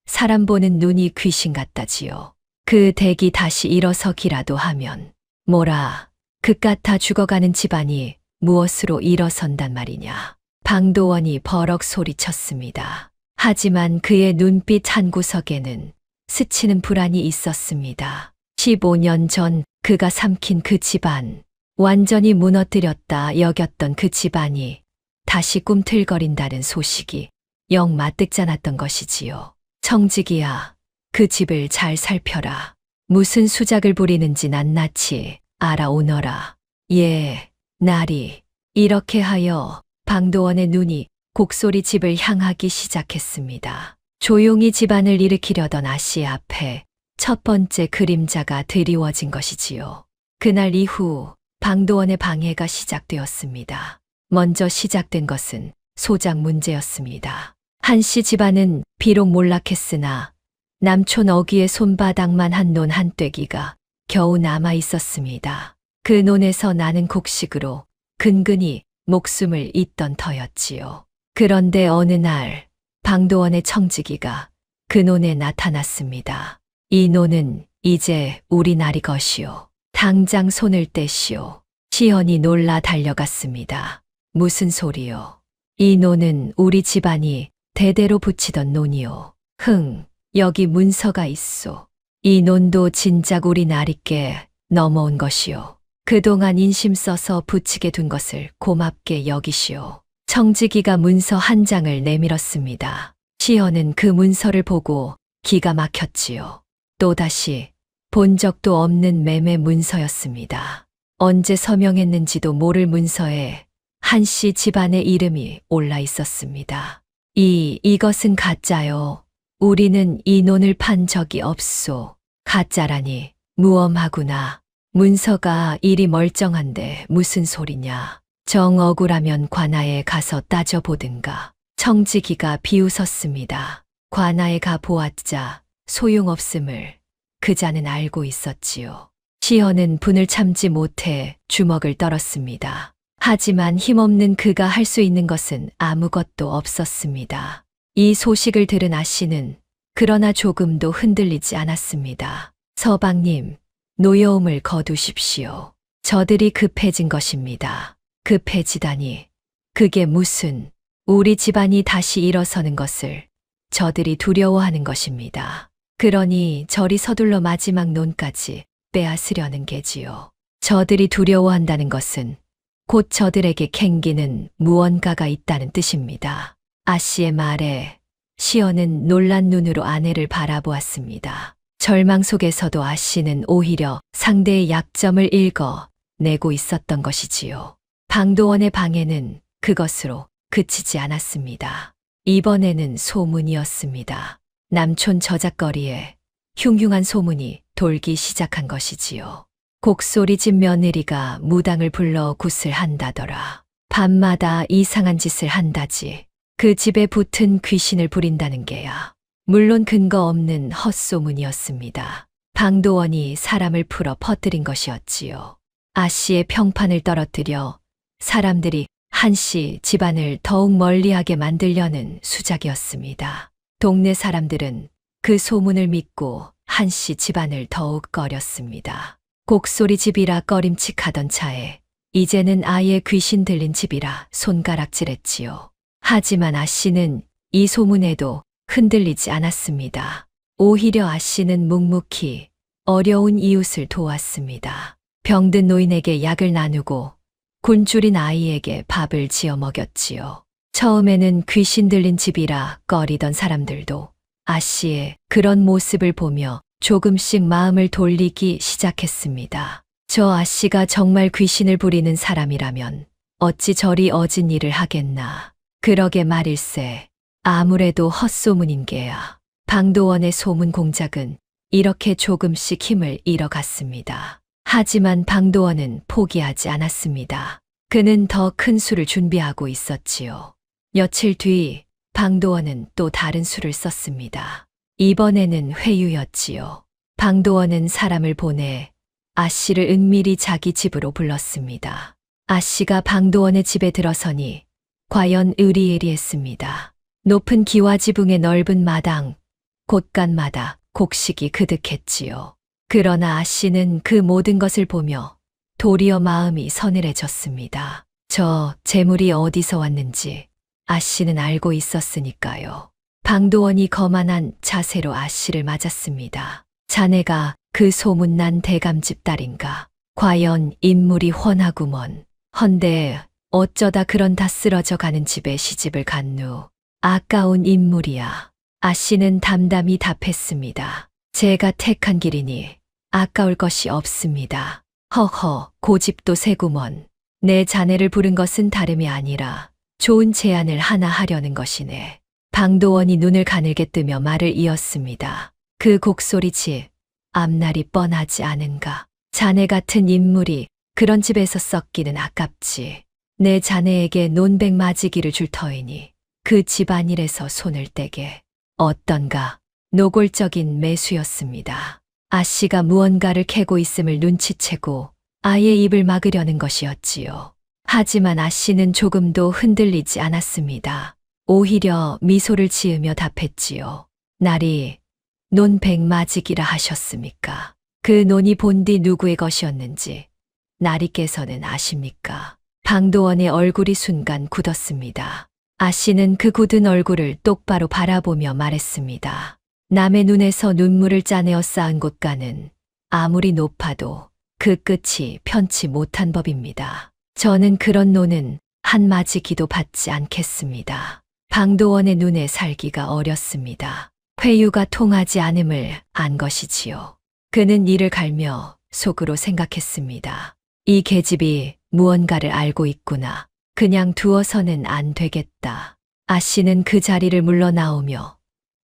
사람 보는 눈이 귀신 같다지요. 그 댁이 다시 일어서기라도 하면 뭐라 그깟 죽어가는 집안이 무엇으로 일어선단 말이냐. 방도원이 버럭 소리쳤습니다. 하지만 그의 눈빛 한 구석에는 스치는 불안이 있었습니다. 15년 전 그가 삼킨 그 집안, 완전히 무너뜨렸다 여겼던 그 집안이 다시 꿈틀거린다는 소식이 영 마뜩잖았던 것이지요. 청지기야, 그 집을 잘 살펴라. 무슨 수작을 부리는지 낱낱이 알아오너라. 예, 날이 이렇게 하여 방도원의 눈이 곡소리 집을 향하기 시작했습니다. 조용히 집안을 일으키려던 아씨 앞에 첫 번째 그림자가 드리워진 것이지요. 그날 이후 방도원의 방해가 시작되었습니다. 먼저 시작된 것은 소작 문제였습니다. 한씨 집안은 비록 몰락했으나 남촌 어귀의 손바닥만 한 논 한 떼기가 겨우 남아 있었습니다. 그 논에서 나는 곡식으로 근근히 목숨을 잇던 터였지요. 그런데 어느 날 방도원의 청지기가 그 논에 나타났습니다. 이 논은 이제 우리 나리 것이오. 당장 손을 떼시오. 시연이 놀라 달려갔습니다. 무슨 소리요? 이 논은 우리 집안이 대대로 붙이던 논이오. 여기 문서가 있소. 이 논도 진작 우리 나리께 넘어온 것이오. 그동안 인심 써서 붙이게 둔 것을 고맙게 여기시오. 청지기가 문서 한 장을 내밀었습니다. 시연은 그 문서를 보고 기가 막혔지요. 또다시 본 적도 없는 매매 문서였습니다. 언제 서명했는지도 모를 문서에 한씨 집안의 이름이 올라 있었습니다. 이것은 가짜요. 우리는 이 논을 판 적이 없소. 가짜라니 무엄하구나. 문서가 이리 멀쩡한데 무슨 소리냐. 정 억울하면 관아에 가서 따져보든가. 청지기가 비웃었습니다. 관아에 가 보았자 소용없음을 그자는 알고 있었지요. 시연은 분을 참지 못해 주먹을 떨었습니다. 하지만 힘없는 그가 할 수 있는 것은 아무것도 없었습니다. 이 소식을 들은 아씨는 그러나 조금도 흔들리지 않았습니다. 서방님, 노여움을 거두십시오. 저들이 급해진 것입니다. 급해지다니. 그게 무슨, 우리 집안이 다시 일어서는 것을 저들이 두려워하는 것입니다. 그러니 저리 서둘러 마지막 논까지 빼앗으려는 게지요. 저들이 두려워한다는 것은 곧 저들에게 캥기는 무언가가 있다는 뜻입니다. 아 씨의 말에 시어는 놀란 눈으로 아내를 바라보았습니다. 절망 속에서도 아 씨는 오히려 상대의 약점을 읽어내고 있었던 것이지요. 방도원의 방해는 그것으로 그치지 않았습니다. 이번에는 소문이었습니다. 남촌 저작거리에 흉흉한 소문이 돌기 시작한 것이지요. 곡소리집 며느리가 무당을 불러 굿을 한다더라. 밤마다 이상한 짓을 한다지. 그 집에 붙은 귀신을 부린다는 게야. 물론 근거 없는 헛소문이었습니다. 방도원이 사람을 풀어 퍼뜨린 것이었지요. 아 씨의 평판을 떨어뜨려 사람들이 한 씨 집안을 더욱 멀리하게 만들려는 수작이었습니다. 동네 사람들은 그 소문을 믿고 한 씨 집안을 더욱 꺼렸습니다. 곡소리 집이라 꺼림칙하던 차에 이제는 아예 귀신 들린 집이라 손가락질했지요. 하지만 아 씨는 이 소문에도 흔들리지 않았습니다. 오히려 아 씨는 묵묵히 어려운 이웃을 도왔습니다. 병든 노인에게 약을 나누고 굶주린 아이에게 밥을 지어 먹였지요. 처음에는 귀신 들린 집이라 꺼리던 사람들도 아 씨의 그런 모습을 보며 조금씩 마음을 돌리기 시작했습니다. 저 아 씨가 정말 귀신을 부리는 사람이라면 어찌 저리 어진 일을 하겠나. 그러게 말일세. 아무래도 헛소문인 게야. 방도원의 소문 공작은 이렇게 조금씩 힘을 잃어갔습니다. 하지만 방도원은 포기하지 않았습니다. 그는 더 큰 수를 준비하고 있었지요. 며칠 뒤 방도원은 또 다른 수를 썼습니다. 이번에는 회유였지요. 방도원은 사람을 보내 아 씨를 은밀히 자기 집으로 불렀습니다. 아 씨가 방도원의 집에 들어서니 과연 의리의리했습니다. 높은 기와 지붕의 넓은 마당, 곳간마다 곡식이 그득했지요. 그러나 아 씨는 그 모든 것을 보며 도리어 마음이 서늘해졌습니다. 저 재물이 어디서 왔는지 아 씨는 알고 있었으니까요. 방도원이 거만한 자세로 아 씨를 맞았습니다. 자네가 그 소문난 대감집 딸인가? 과연 인물이 훤하구먼. 헌데 어쩌다 그런 다 쓰러져 가는 집에 시집을 갔누. 아까운 인물이야. 아 씨는 담담히 답했습니다. 제가 택한 길이니 아까울 것이 없습니다. 허허, 고집도 세구먼. 내 자네를 부른 것은 다름이 아니라 좋은 제안을 하나 하려는 것이네. 방도원이 눈을 가늘게 뜨며 말을 이었습니다. 그 곡소리 집, 앞날이 뻔하지 않은가. 자네 같은 인물이 그런 집에서 썩기는 아깝지. 내 자네에게 논백 맞이기를 줄 터이니 그 집안일에서 손을 떼게. 어떤가. 노골적인 매수였습니다. 아 씨가 무언가를 캐고 있음을 눈치채고 아예 입을 막으려는 것이었지요. 하지만 아 씨는 조금도 흔들리지 않았습니다. 오히려 미소를 지으며 답했지요. 날이 논백 맞이기라 하셨습니까? 그 논이 본디 누구의 것이었는지 나리께서는 아십니까? 방도원의 얼굴이 순간 굳었습니다. 아 씨는 그 굳은 얼굴을 똑바로 바라보며 말했습니다. 남의 눈에서 눈물을 짜내어 쌓은 곳간은 아무리 높아도 그 끝이 편치 못한 법입니다. 저는 그런 논은 한마디기도 받지 않겠습니다. 방도원의 눈에 살기가 어렸습니다. 회유가 통하지 않음을 안 것이지요. 그는 이를 갈며 속으로 생각했습니다. 이 계집이 무언가를 알고 있구나. 그냥 두어서는 안 되겠다. 아 씨는 그 자리를 물러나오며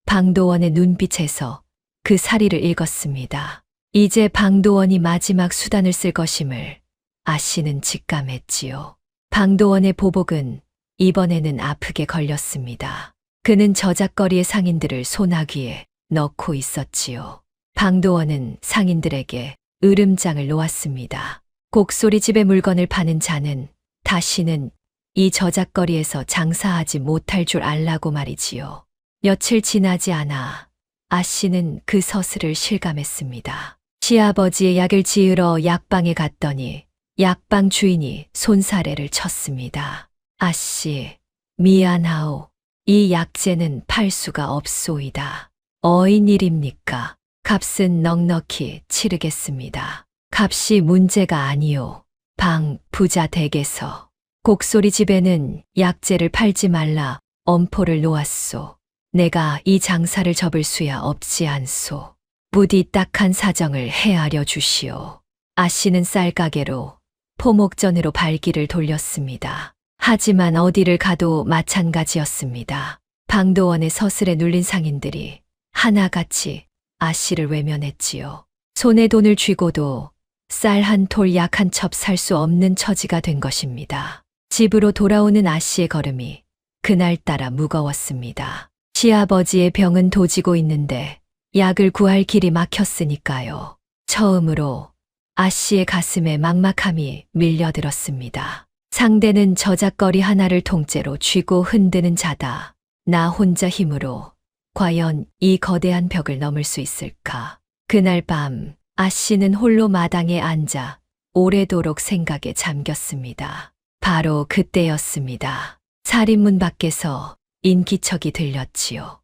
방도원의 눈빛에서 그 사리를 읽었습니다. 이제 방도원이 마지막 수단을 쓸 것임을 아 씨는 직감했지요. 방도원의 보복은 이번에는 아프게 걸렸습니다. 그는 저작거리의 상인들을 소나귀에 넣고 있었지요. 방도원은 상인들에게 으름장을 놓았습니다. 곡소리 집에 물건을 파는 자는 다시는 이 저작거리에서 장사하지 못할 줄 알라고 말이지요. 며칠 지나지 않아 아 씨는 그 서슬을 실감했습니다. 시아버지의 약을 지으러 약방에 갔더니 약방 주인이 손사래를 쳤습니다. 아 씨, 미안하오. 이 약재는 팔 수가 없소이다. 어인일입니까? 값은 넉넉히 치르겠습니다. 값이 문제가 아니오. 방 부자 댁에서 곡소리 집에는 약재를 팔지 말라 엄포를 놓았소. 내가 이 장사를 접을 수야 없지 않소. 부디 딱한 사정을 헤아려 주시오. 아씨는 쌀가게로 포목전으로 발길을 돌렸습니다. 하지만 어디를 가도 마찬가지였습니다. 방도원의 서슬에 눌린 상인들이 하나같이 아씨를 외면했지요. 손에 돈을 쥐고도 쌀 한 톨 약 한 첩 살 수 없는 처지가 된 것입니다. 집으로 돌아오는 아씨의 걸음이 그날따라 무거웠습니다. 시아버지의 병은 도지고 있는데 약을 구할 길이 막혔으니까요. 처음으로 아씨의 가슴에 막막함이 밀려들었습니다. 상대는 저작거리 하나를 통째로 쥐고 흔드는 자다. 나 혼자 힘으로 과연 이 거대한 벽을 넘을 수 있을까? 그날 밤 아씨는 홀로 마당에 앉아 오래도록 생각에 잠겼습니다. 바로 그때였습니다. 살인문 밖에서 인기척이 들렸지요.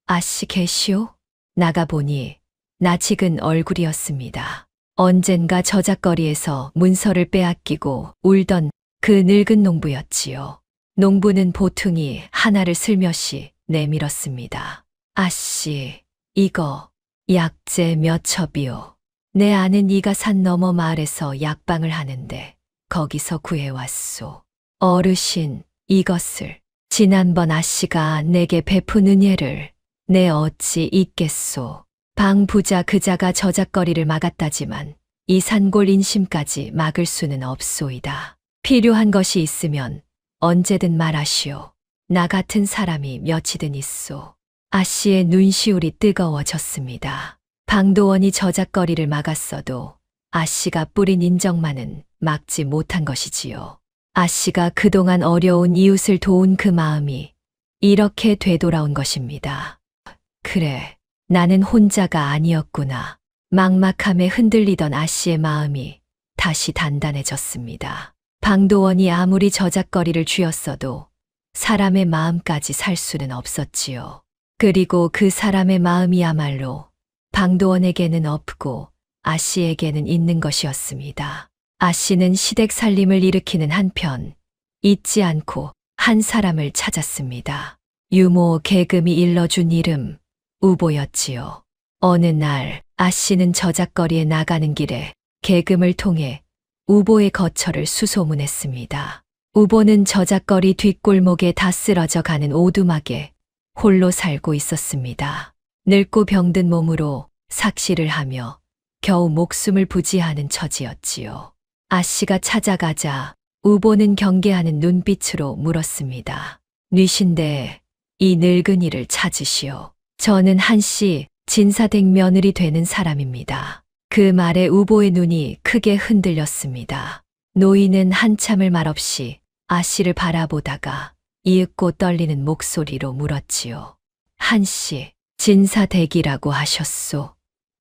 아씨 계시오? 나가보니 낯익은 얼굴이었습니다. 언젠가 저작거리에서 문서를 빼앗기고 울던 그 늙은 농부였지요. 농부는 보퉁이 하나를 슬며시 내밀었습니다. 아씨, 이거 약재 몇 첩이오. 내 아는 이가 산 너머 마을에서 약방을 하는데 거기서 구해왔소. 어르신, 이것을 지난번 아씨가 내게 베푼 은혜를 내 어찌 잊겠소. 방 부자 그자가 저작거리를 막았다지만 이 산골 인심까지 막을 수는 없소이다. 필요한 것이 있으면 언제든 말하시오. 나 같은 사람이 몇이든 있소. 아씨의 눈시울이 뜨거워졌습니다. 방도원이 저작거리를 막았어도 아씨가 뿌린 인정만은 막지 못한 것이지요. 아씨가 그동안 어려운 이웃을 도운 그 마음이 이렇게 되돌아온 것입니다. 그래, 나는 혼자가 아니었구나. 막막함에 흔들리던 아씨의 마음이 다시 단단해졌습니다. 방도원이 아무리 저작거리를 쥐었어도 사람의 마음까지 살 수는 없었지요. 그리고 그 사람의 마음이야말로 방도원에게는 없고 아씨에게는 있는 것이었습니다. 아씨는 시댁 살림을 일으키는 한편 잊지 않고 한 사람을 찾았습니다. 유모 계금이 일러준 이름 우보였지요. 어느 날 아씨는 저작거리에 나가는 길에 계금을 통해 우보의 거처를 수소문했습니다. 우보는 저작거리 뒷골목에 다 쓰러져 가는 오두막에 홀로 살고 있었습니다. 늙고 병든 몸으로 삭시를 하며 겨우 목숨을 부지하는 처지였지요. 아씨가 찾아가자 우보는 경계하는 눈빛으로 물었습니다. 뉘신데 이 늙은이를 찾으시오. 저는 한씨 진사댁 며느리 되는 사람입니다. 그 말에 우보의 눈이 크게 흔들렸습니다. 노인은 한참을 말없이 아씨를 바라보다가 이윽고 떨리는 목소리로 물었지요. 한씨, 진사댁이라고 하셨소.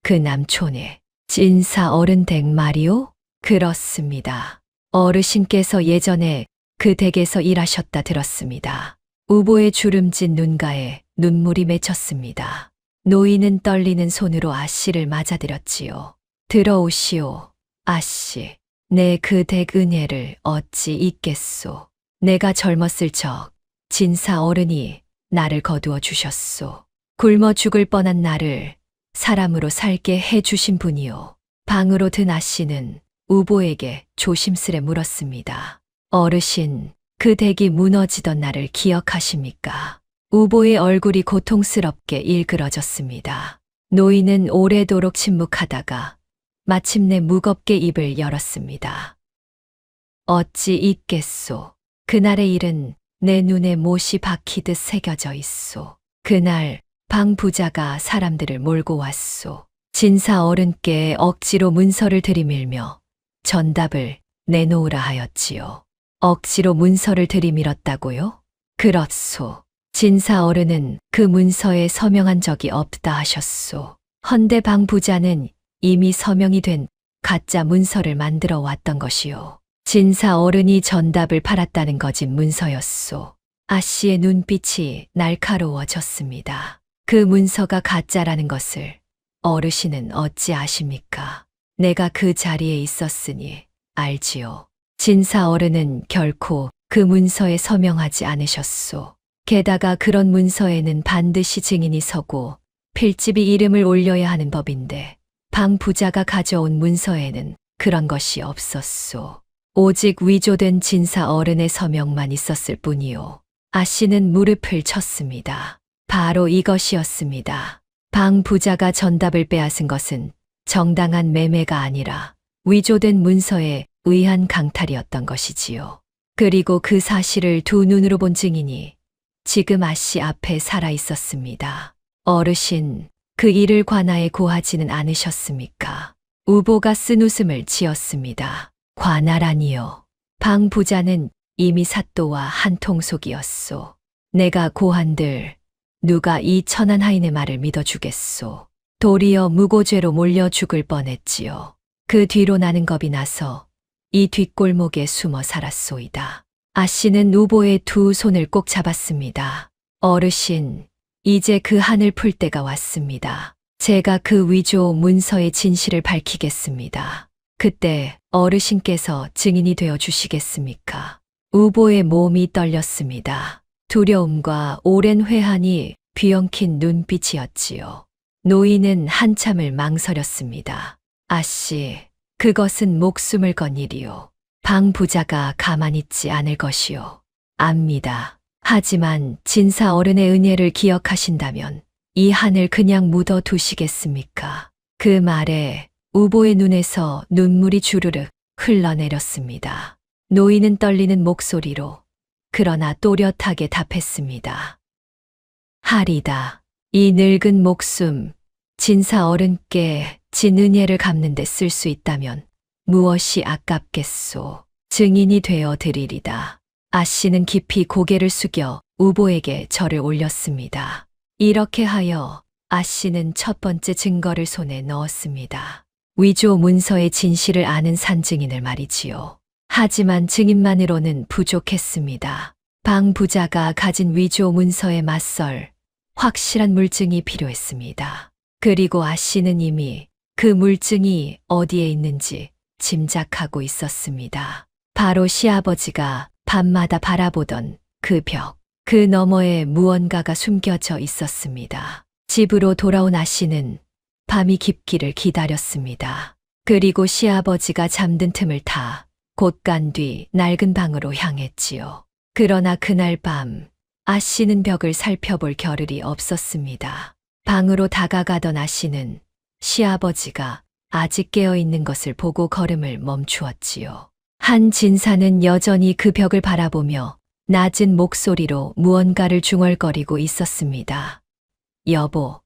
그 남촌에 진사 어른댁 말이오? 그렇습니다. 어르신께서 예전에 그 댁에서 일하셨다 들었습니다. 우보의 주름진 눈가에 눈물이 맺혔습니다. 노인은 떨리는 손으로 아씨를 맞아들였지요. 들어오시오, 아씨. 내 그 댁 은혜를 어찌 잊겠소. 내가 젊었을 적 진사 어른이 나를 거두어 주셨소. 굶어 죽을 뻔한 나를 사람으로 살게 해 주신 분이요. 방으로 든 아씨는 우보에게 조심스레 물었습니다. 어르신, 그 댁이 무너지던 날을 기억하십니까? 우보의 얼굴이 고통스럽게 일그러졌습니다. 노인은 오래도록 침묵하다가 마침내 무겁게 입을 열었습니다. 어찌 잊겠소. 그날의 일은 내 눈에 못이 박히듯 새겨져 있소. 그날 방 부자가 사람들을 몰고 왔소. 진사 어른께 억지로 문서를 들이밀며 전답을 내놓으라 하였지요. 억지로 문서를 들이밀었다고요? 그렇소. 진사 어른은 그 문서에 서명한 적이 없다 하셨소. 헌데 방 부자는 이미 서명이 된 가짜 문서를 만들어 왔던 것이요. 진사 어른이 전답을 팔았다는 거짓 문서였소. 아씨의 눈빛이 날카로워졌습니다. 그 문서가 가짜라는 것을 어르신은 어찌 아십니까? 내가 그 자리에 있었으니 알지요. 진사 어른은 결코 그 문서에 서명하지 않으셨소. 게다가 그런 문서에는 반드시 증인이 서고 필집이 이름을 올려야 하는 법인데 방 부자가 가져온 문서에는 그런 것이 없었소. 오직 위조된 진사 어른의 서명만 있었을 뿐이요. 아 씨는 무릎을 쳤습니다. 바로 이것이었습니다. 방 부자가 전답을 빼앗은 것은 정당한 매매가 아니라 위조된 문서에 의한 강탈이었던 것이지요. 그리고 그 사실을 두 눈으로 본 증인이 지금 아 씨 앞에 살아 있었습니다. 어르신, 그 일을 관하에 고하지는 않으셨습니까? 우보가 쓴 웃음을 지었습니다. 관하라니요. 방 부자는 이미 사또와 한통속이었소. 내가 고한들 누가 이 천한 하인의 말을 믿어주겠소. 도리어 무고죄로 몰려 죽을 뻔했지요. 그 뒤로 나는 겁이 나서 이 뒷골목에 숨어 살았소이다. 아 씨는 우보의 두 손을 꼭 잡았습니다. 어르신, 이제 그 한을 풀 때가 왔습니다. 제가 그 위조 문서의 진실을 밝히겠습니다. 그때 어르신께서 증인이 되어 주시겠습니까? 우보의 몸이 떨렸습니다. 두려움과 오랜 회한이 뒤엉킨 눈빛이었지요. 노인은 한참을 망설였습니다. 아씨, 그것은 목숨을 건 일이요. 방 부자가 가만히 있지 않을 것이요. 압니다. 하지만 진사 어른의 은혜를 기억하신다면 이 한을 그냥 묻어 두시겠습니까? 그 말에 우보의 눈에서 눈물이 주르륵 흘러내렸습니다. 노인은 떨리는 목소리로 그러나 또렷하게 답했습니다. 하리다. 이 늙은 목숨, 진사 어른께 진 은혜를 갚는 데 쓸 수 있다면 무엇이 아깝겠소. 증인이 되어 드리리다. 아 씨는 깊이 고개를 숙여 우보에게 절을 올렸습니다. 이렇게 하여 아 씨는 첫 번째 증거를 손에 넣었습니다. 위조 문서의 진실을 아는 산증인을 말이지요. 하지만 증인만으로는 부족했습니다. 방 부자가 가진 위조 문서에 맞설 확실한 물증이 필요했습니다. 그리고 아 씨는 이미 그 물증이 어디에 있는지 짐작하고 있었습니다. 바로 시아버지가 밤마다 바라보던 그 벽, 그 너머에 무언가가 숨겨져 있었습니다. 집으로 돌아온 아 씨는 밤이 깊기를 기다렸습니다. 그리고 시아버지가 잠든 틈을 타 곧 간 뒤 낡은 방으로 향했지요. 그러나 그날 밤 아 씨는 벽을 살펴볼 겨를이 없었습니다. 방으로 다가가던 아 씨는 시아버지가 아직 깨어 있는 것을 보고 걸음을 멈추었지요. 한 진사는 여전히 그 벽을 바라보며 낮은 목소리로 무언가를 중얼거리고 있었습니다. 여보,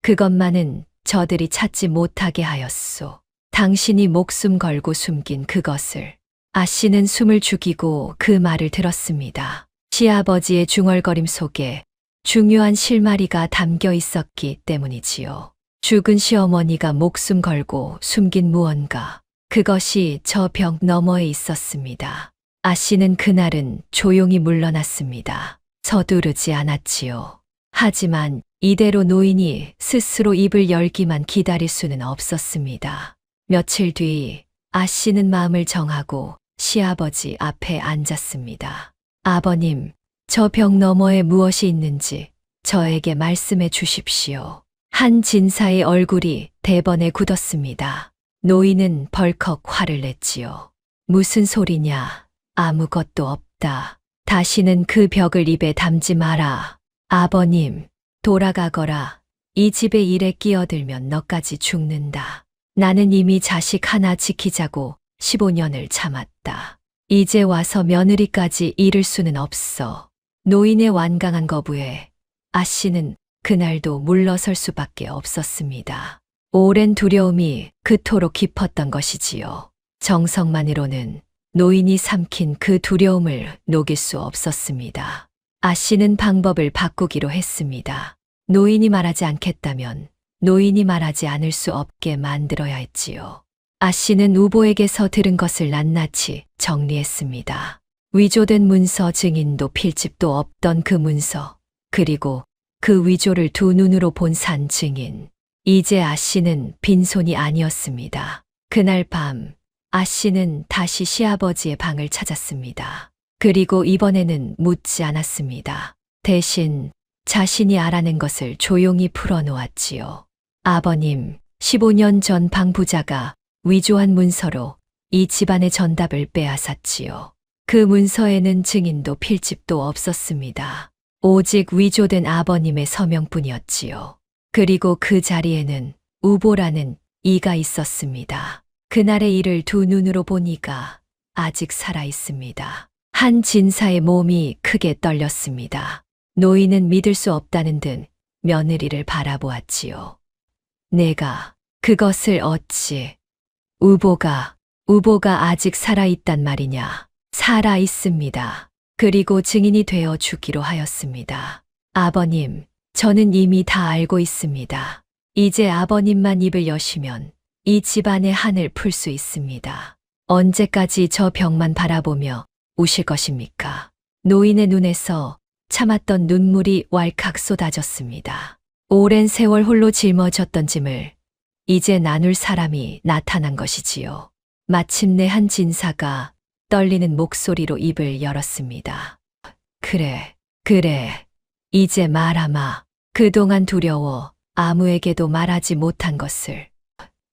그것만은 저들이 찾지 못하게 하였소. 당신이 목숨 걸고 숨긴 그것을. 아 씨는 숨을 죽이고 그 말을 들었습니다. 시아버지의 중얼거림 속에 중요한 실마리가 담겨 있었기 때문이지요. 죽은 시어머니가 목숨 걸고 숨긴 무언가. 그것이 저 벽 너머에 있었습니다. 아 씨는 그날은 조용히 물러났습니다. 서두르지 않았지요. 하지만 이대로 노인이 스스로 입을 열기만 기다릴 수는 없었습니다. 며칠 뒤 아 씨는 마음을 정하고 시아버지 앞에 앉았습니다. 아버님, 저 벽 너머에 무엇이 있는지 저에게 말씀해 주십시오. 한 진사의 얼굴이 대번에 굳었습니다. 노인은 벌컥 화를 냈지요. 무슨 소리냐? 아무것도 없다. 다시는 그 벽을 입에 담지 마라. 아버님, 돌아가거라. 이 집의 일에 끼어들면 너까지 죽는다. 나는 이미 자식 하나 지키자고 15년을 참았다. 이제 와서 며느리까지 잃을 수는 없어. 노인의 완강한 거부에 아 씨는 그날도 물러설 수밖에 없었습니다. 오랜 두려움이 그토록 깊었던 것이지요. 정성만으로는 노인이 삼킨 그 두려움을 녹일 수 없었습니다. 아 씨는 방법을 바꾸기로 했습니다. 노인이 말하지 않겠다면 노인이 말하지 않을 수 없게 만들어야 했지요. 아 씨는 우보에게서 들은 것을 낱낱이 정리했습니다. 위조된 문서 증인도 필집도 없던 그 문서, 그리고 그 위조를 두 눈으로 본 산 증인. 이제 아 씨는 빈손이 아니었습니다. 그날 밤, 아 씨는 다시 시아버지의 방을 찾았습니다. 그리고 이번에는 묻지 않았습니다. 대신 자신이 알아낸 것을 조용히 풀어놓았지요. 아버님, 15년 전 방 부자가 위조한 문서로 이 집안의 전답을 빼앗았지요. 그 문서에는 증인도 필집도 없었습니다. 오직 위조된 아버님의 서명뿐이었지요. 그리고 그 자리에는 우보라는 이가 있었습니다. 그날의 일을 두 눈으로 본 이가 아직 살아 있습니다. 한 진사의 몸이 크게 떨렸습니다. 노인은 믿을 수 없다는 듯 며느리를 바라보았지요. 내가 그것을 어찌 우보가 아직 살아있단 말이냐. 살아 있습니다. 그리고 증인이 되어 주기로 하였습니다. 아버님, 저는 이미 다 알고 있습니다. 이제 아버님만 입을 여시면 이 집안의 한을 풀 수 있습니다. 언제까지 저 벽만 바라보며 우실 것입니까? 노인의 눈에서 참았던 눈물이 왈칵 쏟아졌습니다. 오랜 세월 홀로 짊어졌던 짐을 이제 나눌 사람이 나타난 것이지요. 마침내 한 진사가 떨리는 목소리로 입을 열었습니다. 그래. 이제 말하마. 그동안 두려워 아무에게도 말하지 못한 것을.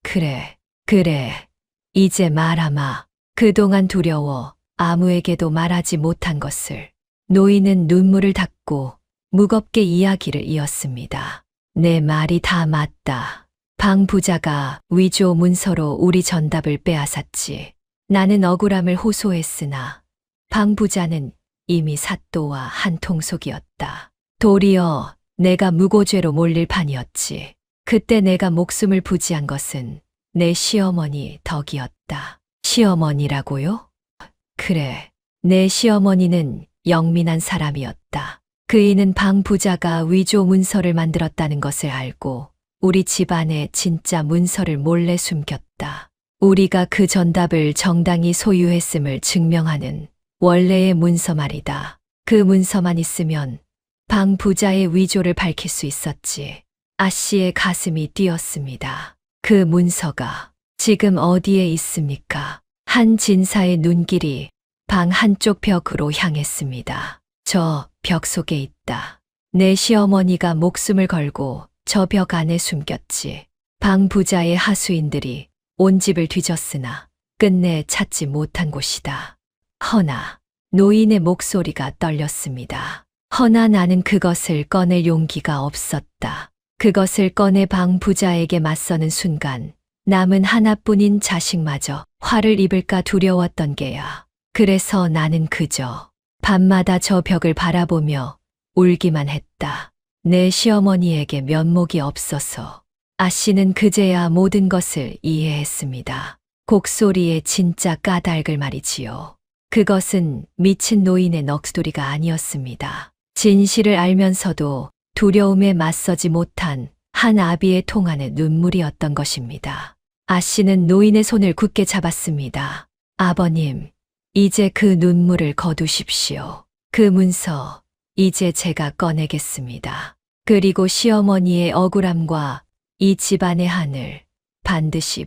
그래. 이제 말하마. 그동안 두려워 아무에게도 말하지 못한 것을. 노인은 눈물을 닦고 무겁게 이야기를 이었습니다. 내 말이 다 맞다. 방 부자가 위조 문서로 우리 전답을 빼앗았지. 나는 억울함을 호소했으나 방 부자는 이미 사또와 한 통속이었다. 도리어 내가 무고죄로 몰릴 판이었지. 그때 내가 목숨을 부지한 것은 내 시어머니 덕이었다. 시어머니라고요? 그래. 내 시어머니는 영민한 사람이었다. 그이는 방 부자가 위조 문서를 만들었다는 것을 알고 우리 집안에 진짜 문서를 몰래 숨겼다. 우리가 그 전답을 정당히 소유했음을 증명하는 원래의 문서 말이다. 그 문서만 있으면 방 부자의 위조를 밝힐 수 있었지. 아 씨의 가슴이 뛰었습니다. 그 문서가 지금 어디에 있습니까? 한 진사의 눈길이 방 한쪽 벽으로 향했습니다. 저 벽 속에 있다. 내 시어머니가 목숨을 걸고 저 벽 안에 숨겼지. 방 부자의 하수인들이 온 집을 뒤졌으나 끝내 찾지 못한 곳이다. 허나 노인의 목소리가 떨렸습니다. 허나 나는 그것을 꺼낼 용기가 없었다. 그것을 꺼내 방 부자에게 맞서는 순간 남은 하나뿐인 자식마저 화를 입을까 두려웠던 게야. 그래서 나는 그저 밤마다 저 벽을 바라보며 울기만 했다. 내 시어머니에게 면목이 없어서. 아 씨는 그제야 모든 것을 이해했습니다. 곡소리의 진짜 까닭을 말이지요. 그것은 미친 노인의 넋두리가 아니었습니다. 진실을 알면서도 두려움에 맞서지 못한 한 아비의 통안의 눈물이었던 것입니다. 아 씨는 노인의 손을 굳게 잡았습니다. 아버님, 이제 그 눈물을 거두십시오. 그 문서, 이제 제가 꺼내겠습니다. 그리고 시어머니의 억울함과 이 집안의 한을 반드시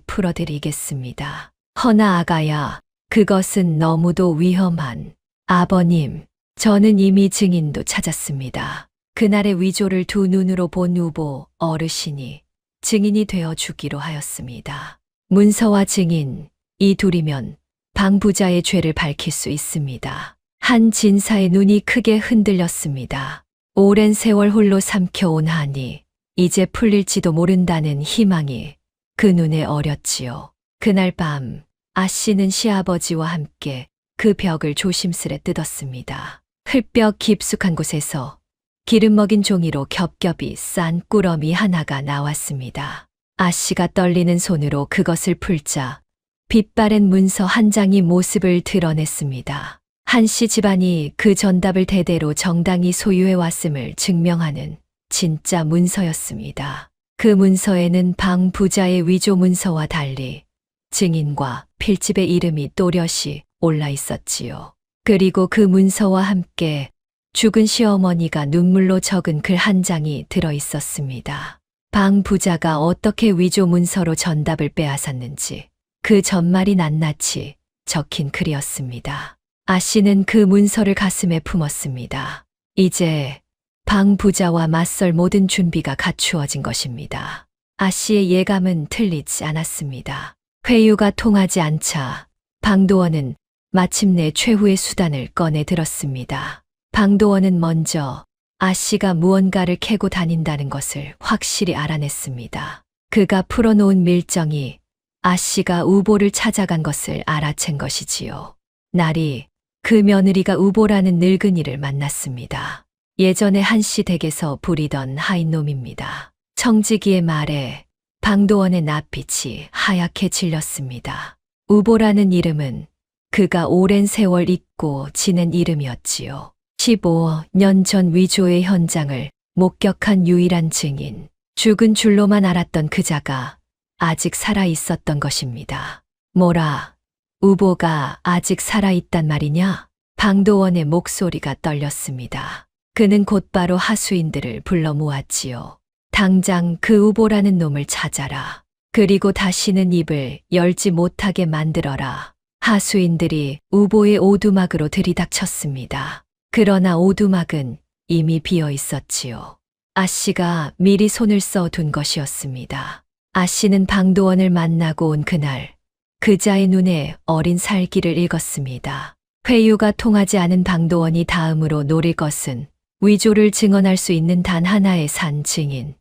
풀어드리겠습니다. 허나 아가야, 그것은 너무도 위험한. 아버님, 저는 이미 증인도 찾았습니다. 그날의 위조를 두 눈으로 본 우보 어르신이 증인이 되어 주기로 하였습니다. 문서와 증인, 이 둘이면 방 부자의 죄를 밝힐 수 있습니다. 한 진사의 눈이 크게 흔들렸습니다. 오랜 세월 홀로 삼켜온 한이 이제 풀릴지도 모른다는 희망이 그 눈에 어렸지요. 그날 밤 아 씨는 시아버지와 함께 그 벽을 조심스레 뜯었습니다. 흙벽 깊숙한 곳에서 기름 먹인 종이로 겹겹이 싼 꾸러미 하나가 나왔습니다. 아 씨가 떨리는 손으로 그것을 풀자 빛바랜 문서 한 장이 모습을 드러냈습니다. 한 씨 집안이 그 전답을 대대로 정당히 소유해 왔음을 증명하는 진짜 문서였습니다. 그 문서에는 방 부자의 위조 문서와 달리 증인과 필집의 이름이 또렷이 올라 있었지요. 그리고 그 문서와 함께 죽은 시어머니가 눈물로 적은 글 한 장이 들어 있었습니다. 방 부자가 어떻게 위조 문서로 전답을 빼앗았는지 그 전말이 낱낱이 적힌 글이었습니다. 아 씨는 그 문서를 가슴에 품었습니다. 이제 방 부자와 맞설 모든 준비가 갖추어진 것입니다. 아 씨의 예감은 틀리지 않았습니다. 회유가 통하지 않자 방도원은 마침내 최후의 수단을 꺼내 들었습니다. 방도원은 먼저 아 씨가 무언가를 캐고 다닌다는 것을 확실히 알아냈습니다. 그가 풀어놓은 밀정이 아 씨가 우보를 찾아간 것을 알아챈 것이지요. 날이 그 며느리가 우보라는 늙은이를 만났습니다. 예전에 한씨 댁에서 부리던 하인놈입니다. 청지기의 말에 방도원의 낯빛이 하얗게 질렸습니다. 우보라는 이름은 그가 오랜 세월 잊고 지낸 이름이었지요. 15년 전 위조의 현장을 목격한 유일한 증인, 죽은 줄로만 알았던 그자가 아직 살아 있었던 것입니다. 뭐라, 우보가 아직 살아 있단 말이냐? 방도원의 목소리가 떨렸습니다. 그는 곧바로 하수인들을 불러 모았지요. 당장 그 우보라는 놈을 찾아라. 그리고 다시는 입을 열지 못하게 만들어라. 하수인들이 우보의 오두막으로 들이닥쳤습니다. 그러나 오두막은 이미 비어 있었지요. 아 씨가 미리 손을 써둔 것이었습니다. 아 씨는 방도원을 만나고 온 그날 그자의 눈에 어린 살기를 읽었습니다. 회유가 통하지 않은 방도원이 다음으로 노릴 것은 위조를 증언할 수 있는 단 하나의 산 증인,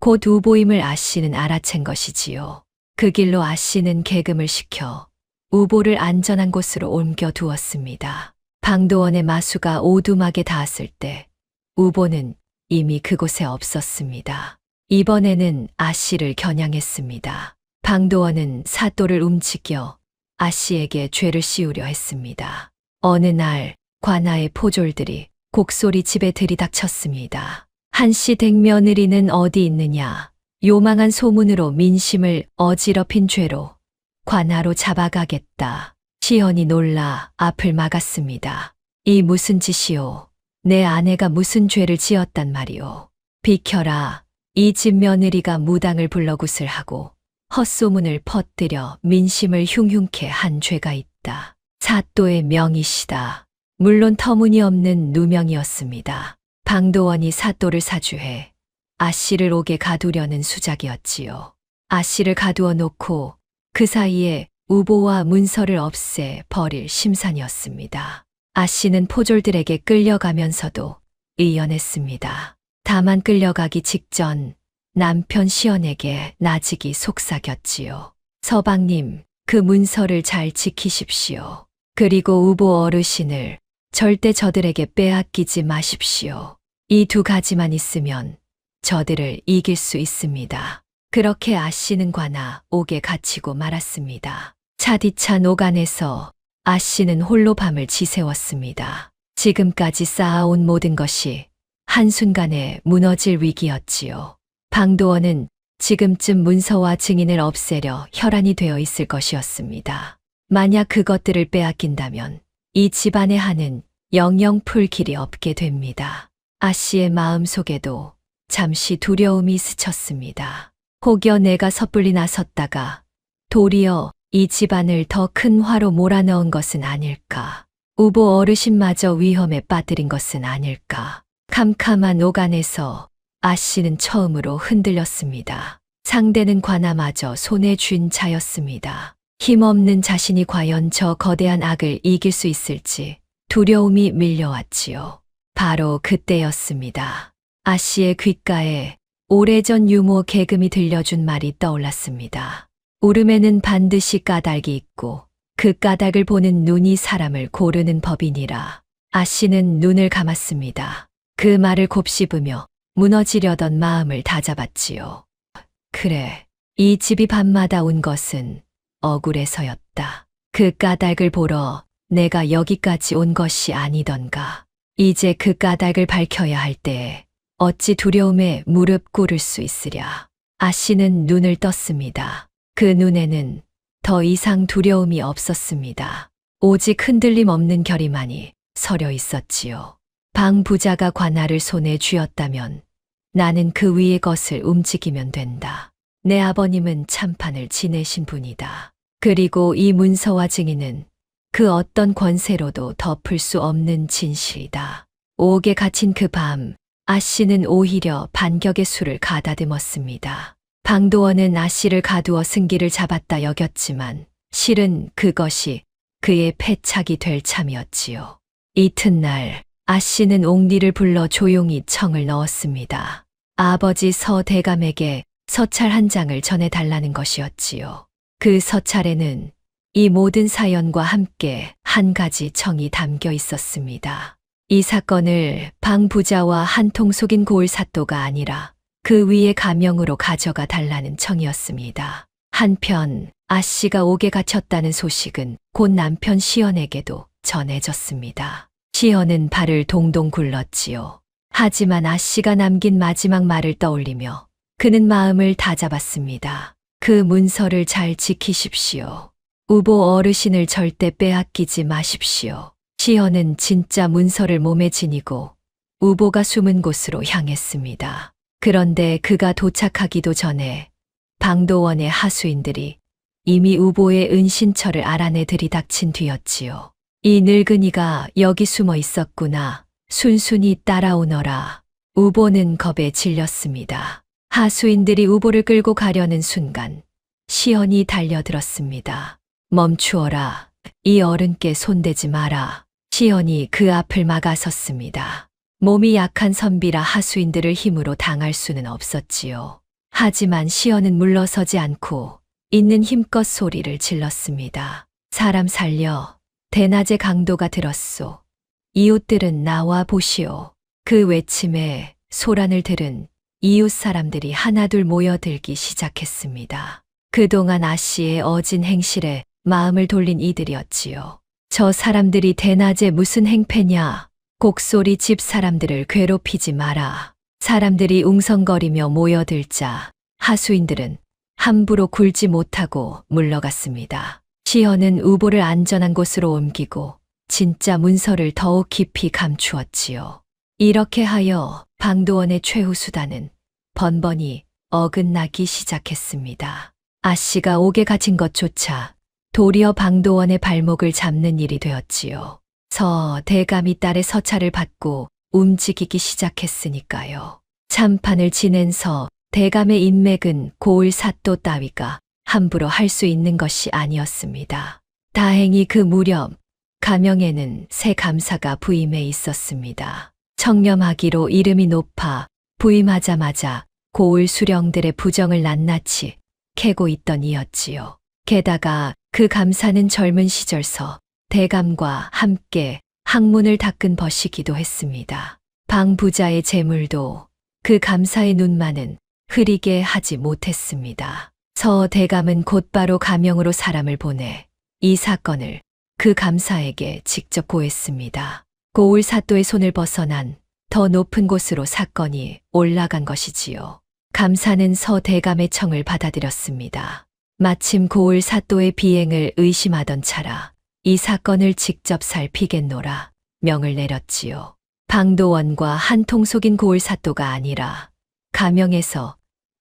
곧 우보임을 아 씨는 알아챈 것이지요. 그 길로 아 씨는 계금을 시켜 우보를 안전한 곳으로 옮겨 두었습니다. 방도원의 마수가 오두막에 닿았을 때 우보는 이미 그곳에 없었습니다. 이번에는 아 씨를 겨냥했습니다. 방도원은 사또를 움직여 아 씨에게 죄를 씌우려 했습니다. 어느 날 관아의 포졸들이 곡소리 집에 들이닥쳤습니다. 한씨 댁 며느리는 어디 있느냐? 요망한 소문으로 민심을 어지럽힌 죄로 관아로 잡아가겠다. 시연이 놀라 앞을 막았습니다. 이 무슨 짓이오? 내 아내가 무슨 죄를 지었단 말이오? 비켜라. 이 집 며느리가 무당을 불러 굿을 하고 헛소문을 퍼뜨려 민심을 흉흉케 한 죄가 있다. 사또의 명이시다. 물론 터무니없는 누명이었습니다. 방도원이 사또를 사주해 아 씨를 옥에 가두려는 수작이었지요. 아 씨를 가두어 놓고 그 사이에 우보와 문서를 없애 버릴 심산이었습니다. 아 씨는 포졸들에게 끌려가면서도 의연했습니다. 다만 끌려가기 직전 남편 시연에게 나직이 속삭였지요. 서방님, 그 문서를 잘 지키십시오. 그리고 우보 어르신을 절대 저들에게 빼앗기지 마십시오. 이 두 가지만 있으면 저들을 이길 수 있습니다. 그렇게 아 씨는 관아 옥에 갇히고 말았습니다. 차디찬 옥 안에서 아 씨는 홀로 밤을 지새웠습니다. 지금까지 쌓아온 모든 것이 한순간에 무너질 위기였지요. 방도원은 지금쯤 문서와 증인을 없애려 혈안이 되어 있을 것이었습니다. 만약 그것들을 빼앗긴다면 이 집안의 한은 영영 풀 길이 없게 됩니다. 아 씨의 마음속에도 잠시 두려움이 스쳤습니다. 혹여 내가 섣불리 나섰다가 도리어 이 집안을 더 큰 화로 몰아넣은 것은 아닐까. 우보 어르신마저 위험에 빠뜨린 것은 아닐까. 캄캄한 옥 안에서 아 씨는 처음으로 흔들렸습니다. 상대는 관아마저 손에 쥔 자였습니다. 힘없는 자신이 과연 저 거대한 악을 이길 수 있을지 두려움이 밀려왔지요. 바로 그때였습니다. 아 씨의 귓가에 오래전 유모 계금이 들려준 말이 떠올랐습니다. 울음에는 반드시 까닭이 있고 그 까닭을 보는 눈이 사람을 고르는 법이니라. 아 씨는 눈을 감았습니다. 그 말을 곱씹으며 무너지려던 마음을 다잡았지요. 그래, 이 집이 밤마다 온 것은 억울해서였다. 그 까닭을 보러 내가 여기까지 온 것이 아니던가. 이제 그 까닭을 밝혀야 할 때에 어찌 두려움에 무릎 꿇을 수 있으랴. 아 씨는 눈을 떴습니다. 그 눈에는 더 이상 두려움이 없었습니다. 오직 흔들림 없는 결의만이 서려 있었지요. 방 부자가 관할을 손에 쥐었다면 나는 그 위의 것을 움직이면 된다. 내 아버님은 참판을 지내신 분이다. 그리고 이 문서와 증인은 그 어떤 권세로도 덮을 수 없는 진실이다. 옥에 갇힌 그 밤, 아씨는 오히려 반격의 수를 가다듬었습니다. 방도원은 아씨를 가두어 승기를 잡았다 여겼지만 실은 그것이 그의 패착이 될 참이었지요. 이튿날 아씨는 옥리를 불러 조용히 청을 넣었습니다. 아버지 서대감에게 서찰 한 장을 전해달라는 것이었지요. 그 서찰에는 이 모든 사연과 함께 한 가지 청이 담겨 있었습니다. 이 사건을 방 부자와 한통 속인 고을 사또가 아니라 그 위에 가명으로 가져가 달라는 청이었습니다. 한편 아씨가 옥에 갇혔다는 소식은 곧 남편 시연에게도 전해졌습니다. 시연은 발을 동동 굴렀지요. 하지만 아씨가 남긴 마지막 말을 떠올리며 그는 마음을 다잡았습니다. 그 문서를 잘 지키십시오. 우보 어르신을 절대 빼앗기지 마십시오. 시연은 진짜 문서를 몸에 지니고 우보가 숨은 곳으로 향했습니다. 그런데 그가 도착하기도 전에 방도원의 하수인들이 이미 우보의 은신처를 알아내 들이닥친 뒤였지요. 이 늙은이가 여기 숨어 있었구나. 순순히 따라오너라. 우보는 겁에 질렸습니다. 하수인들이 우보를 끌고 가려는 순간 시연이 달려들었습니다. 멈추어라. 이 어른께 손대지 마라. 시연이 그 앞을 막아섰습니다. 몸이 약한 선비라 하수인들을 힘으로 당할 수는 없었지요. 하지만 시연은 물러서지 않고 있는 힘껏 소리를 질렀습니다. 사람 살려. 대낮에 강도가 들었소. 이웃들은 나와 보시오. 그 외침에 소란을 들은 이웃 사람들이 하나둘 모여들기 시작했습니다. 그동안 아씨의 어진 행실에 마음을 돌린 이들이었지요. 저 사람들이 대낮에 무슨 행패냐. 곡소리 집 사람들을 괴롭히지 마라. 사람들이 웅성거리며 모여들자 하수인들은 함부로 굴지 못하고 물러갔습니다. 시연은 우보를 안전한 곳으로 옮기고 진짜 문서를 더욱 깊이 감추었지요. 이렇게 하여 방도원의 최후 수단은 번번이 어긋나기 시작했습니다. 아씨가 옥에 갇힌 것조차 도리어 방도원의 발목을 잡는 일이 되었지요. 대감이 딸의 서찰을 받고 움직이기 시작했으니까요. 참판을 지낸 대감의 인맥은 고을 사또 따위가 함부로 할 수 있는 것이 아니었습니다. 다행히 그 무렵 가명에는 새 감사가 부임해 있었습니다. 청렴하기로 이름이 높아 부임하자마자 고을 수령들의 부정을 낱낱이 캐고 있던 이였지요. 게다가 그 감사는 젊은 시절서 대감과 함께 학문을 닦은 벗이기도 했습니다. 방 부자의 재물도 그 감사의 눈만은 흐리게 하지 못했습니다. 대감은 곧바로 가명으로 사람을 보내 이 사건을 그 감사에게 직접 고했습니다. 고을 사또의 손을 벗어난 더 높은 곳으로 사건이 올라간 것이지요. 감사는 대감의 청을 받아들였습니다. 마침 고을 사또의 비행을 의심하던 차라 이 사건을 직접 살피겠노라 명을 내렸지요. 방도원과 한통 속인 고을 사또가 아니라 가명에서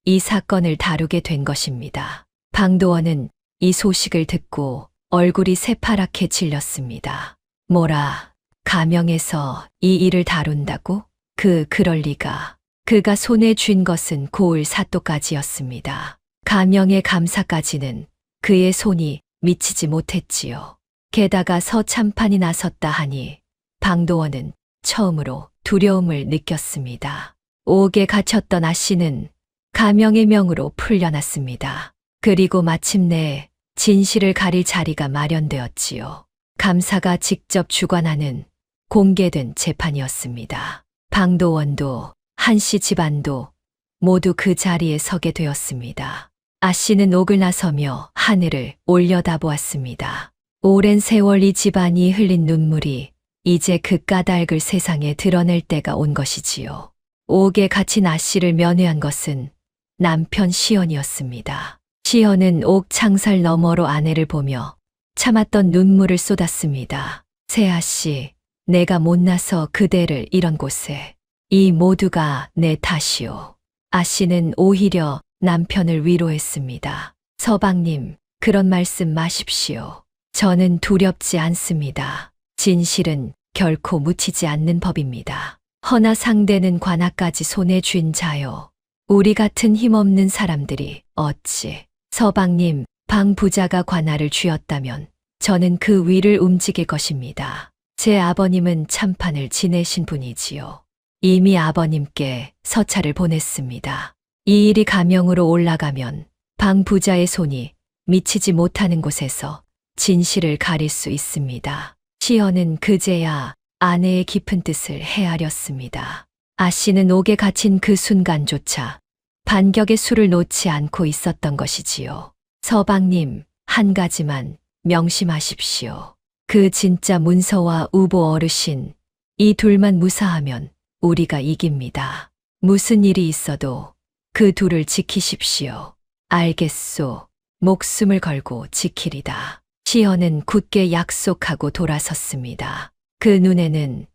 이 사건을 다루게 된 것입니다. 방도원은 이 소식을 듣고 얼굴이 새파랗게 질렸습니다. 뭐라, 가명에서 이 일을 다룬다고? 그럴 리가. 그가 손에 쥔 것은 고을 사또까지였습니다. 가명의 감사까지는 그의 손이 미치지 못했지요. 게다가 서참판이 나섰다 하니 방도원은 처음으로 두려움을 느꼈습니다. 옥에 갇혔던 아씨는 가명의 명으로 풀려났습니다. 그리고 마침내 진실을 가릴 자리가 마련되었지요. 감사가 직접 주관하는 공개된 재판이었습니다. 방도원도 한씨 집안도 모두 그 자리에 서게 되었습니다. 아씨는 옥을 나서며 하늘을 올려다보았습니다. 오랜 세월 이 집안이 흘린 눈물이 이제 그 까닭을 세상에 드러낼 때가 온 것이지요. 옥에 갇힌 아씨를 면회한 것은 남편 시연이었습니다. 시연은 옥 창살 너머로 아내를 보며 참았던 눈물을 쏟았습니다. 새아씨, 내가 못나서 그대를 이런 곳에. 이 모두가 내 탓이오. 아 씨는 오히려 남편을 위로했습니다. 서방님, 그런 말씀 마십시오. 저는 두렵지 않습니다. 진실은 결코 묻히지 않는 법입니다. 허나 상대는 관아까지 손에 쥔 자요. 우리 같은 힘없는 사람들이 어찌. 서방님, 방 부자가 관아를 쥐었다면 저는 그 위를 움직일 것입니다. 제 아버님은 참판을 지내신 분이지요. 이미 아버님께 서찰을 보냈습니다. 이 일이 가명으로 올라가면 방 부자의 손이 미치지 못하는 곳에서 진실을 가릴 수 있습니다. 시연은 그제야 아내의 깊은 뜻을 헤아렸습니다. 아 씨는 옥에 갇힌 그 순간조차 반격의 수를 놓지 않고 있었던 것이지요. 서방님, 한 가지만 명심하십시오. 그 진짜 문서와 우보 어르신, 이 둘만 무사하면 우리가 이깁니다. 무슨 일이 있어도 그 둘을 지키십시오. 알겠소. 목숨을 걸고 지키리다. 시연은 굳게 약속하고 돌아섰습니다. 그 눈에는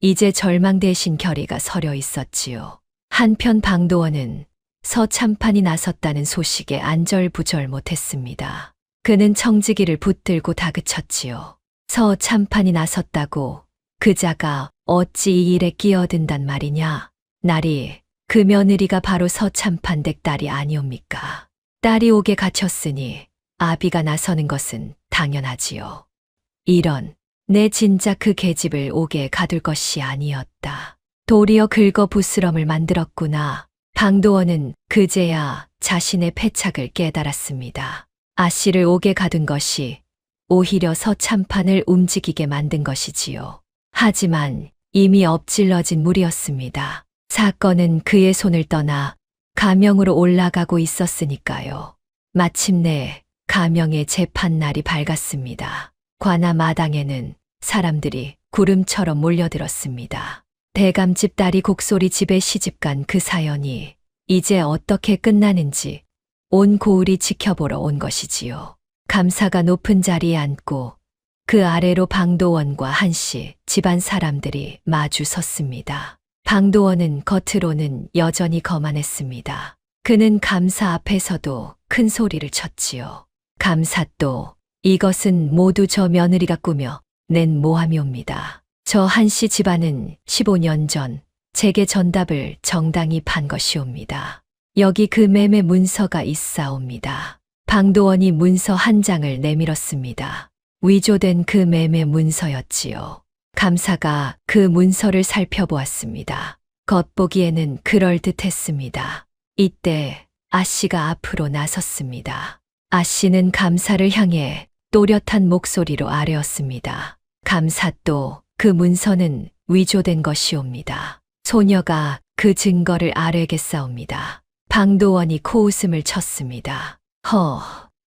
이제 절망 대신 결의가 서려 있었지요. 한편 방도원은 서참판이 나섰다는 소식에 안절부절 못했습니다. 그는 청지기를 붙들고 다그쳤지요. 서참판이 나섰다고 그자가 어찌 이 일에 끼어든단 말이냐. 날이 그 며느리가 바로 서참판 댁 딸이 아니옵니까. 딸이 옥에 갇혔으니 아비가 나서는 것은 당연하지요. 이런, 내 진작 그 계집을 옥에 가둘 것이 아니었다. 도리어 긁어 부스럼을 만들었구나. 방도원은 그제야 자신의 패착을 깨달았습니다. 아 씨를 옥에 가둔 것이 오히려 서참판을 움직이게 만든 것이지요. 하지만 이미 엎질러진 물이었습니다. 사건은 그의 손을 떠나 가명으로 올라가고 있었으니까요. 마침내 가명의 재판날이 밝았습니다. 관아 마당에는 사람들이 구름처럼 몰려들었습니다. 대감집 딸이 곡소리 집에 시집간 그 사연이 이제 어떻게 끝나는지 온 고을이 지켜보러 온 것이지요. 감사가 높은 자리에 앉고 그 아래로 방도원과 한씨 집안 사람들이 마주 섰습니다. 방도원은 겉으로는 여전히 거만했습니다. 그는 감사 앞에서도 큰 소리를 쳤지요. 감사 또, 이것은 모두 저 며느리가 꾸며 낸 모함이옵니다. 저 한씨 집안은 15년 전 제게 전답을 정당히 판 것이옵니다. 여기 그 매매 문서가 있사옵니다. 방도원이 문서 한 장을 내밀었습니다. 위조된 그 매매 문서였지요. 감사가 그 문서를 살펴보았습니다. 겉보기에는 그럴듯했습니다. 이때 아 씨가 앞으로 나섰습니다. 아 씨는 감사를 향해 또렷한 목소리로 아뢰었습니다. 감사 또, 그 문서는 위조된 것이옵니다. 소녀가 그 증거를 아뢰겠사옵니다. 방도원이 코웃음을 쳤습니다.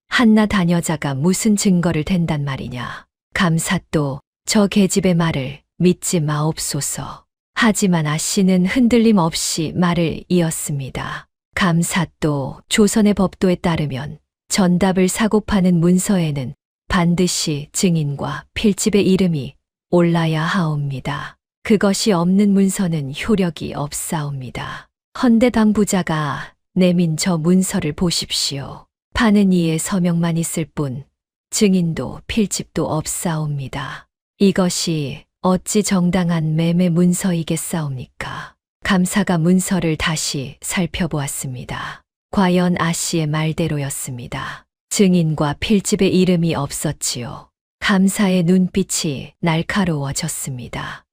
한나 다녀자가 무슨 증거를 댄단 말이냐. 감사 또, 저 계집의 말을 믿지 마옵소서. 하지만 아 씨는 흔들림 없이 말을 이었습니다. 감사 또, 조선의 법도에 따르면 전답을 사고 파는 문서에는 반드시 증인과 필집의 이름이 올라야 하옵니다. 그것이 없는 문서는 효력이 없사옵니다. 헌데 당 부자가 내민 저 문서를 보십시오. 파는 이의 서명만 있을 뿐 증인도 필집도 없사옵니다. 이것이 어찌 정당한 매매 문서이겠사옵니까? 감사가 문서를 다시 살펴보았습니다. 과연 아 씨의 말대로였습니다. 증인과 필집의 이름이 없었지요. 감사의 눈빛이 날카로워졌습니다.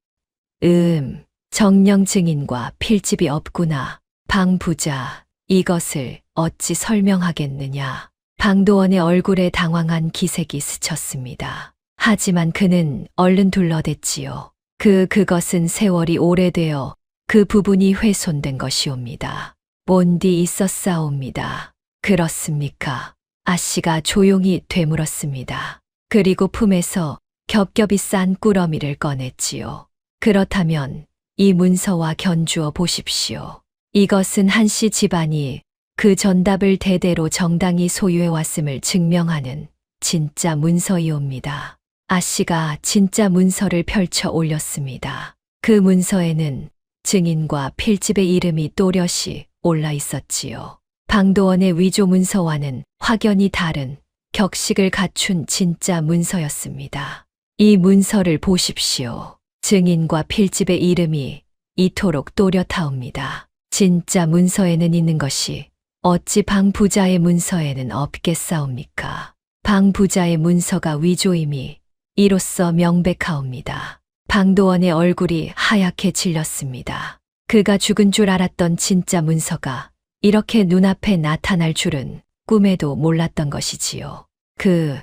정령 증인과 필집이 없구나. 방 부자, 이것을 어찌 설명하겠느냐. 방도원의 얼굴에 당황한 기색이 스쳤습니다. 하지만 그는 얼른 둘러댔지요. 그것은 세월이 오래되어 그 부분이 훼손된 것이옵니다. 뭔디 있었사옵니다. 그렇습니까? 아 씨가 조용히 되물었습니다. 그리고 품에서 겹겹이 싼 꾸러미를 꺼냈지요. 그렇다면 이 문서와 견주어 보십시오. 이것은 한씨 집안이 그 전답을 대대로 정당히 소유해왔음을 증명하는 진짜 문서이옵니다. 아씨가 진짜 문서를 펼쳐 올렸습니다. 그 문서에는 증인과 필집의 이름이 또렷이 올라 있었지요. 방도원의 위조 문서와는 확연히 다른 격식을 갖춘 진짜 문서였습니다. 이 문서를 보십시오. 증인과 필집의 이름이 이토록 또렷하옵니다. 진짜 문서에는 있는 것이 어찌 방 부자의 문서에는 없겠사옵니까? 방 부자의 문서가 위조임이 이로써 명백하옵니다. 방도원의 얼굴이 하얗게 질렸습니다. 그가 죽은 줄 알았던 진짜 문서가 이렇게 눈앞에 나타날 줄은 꿈에도 몰랐던 것이지요. 그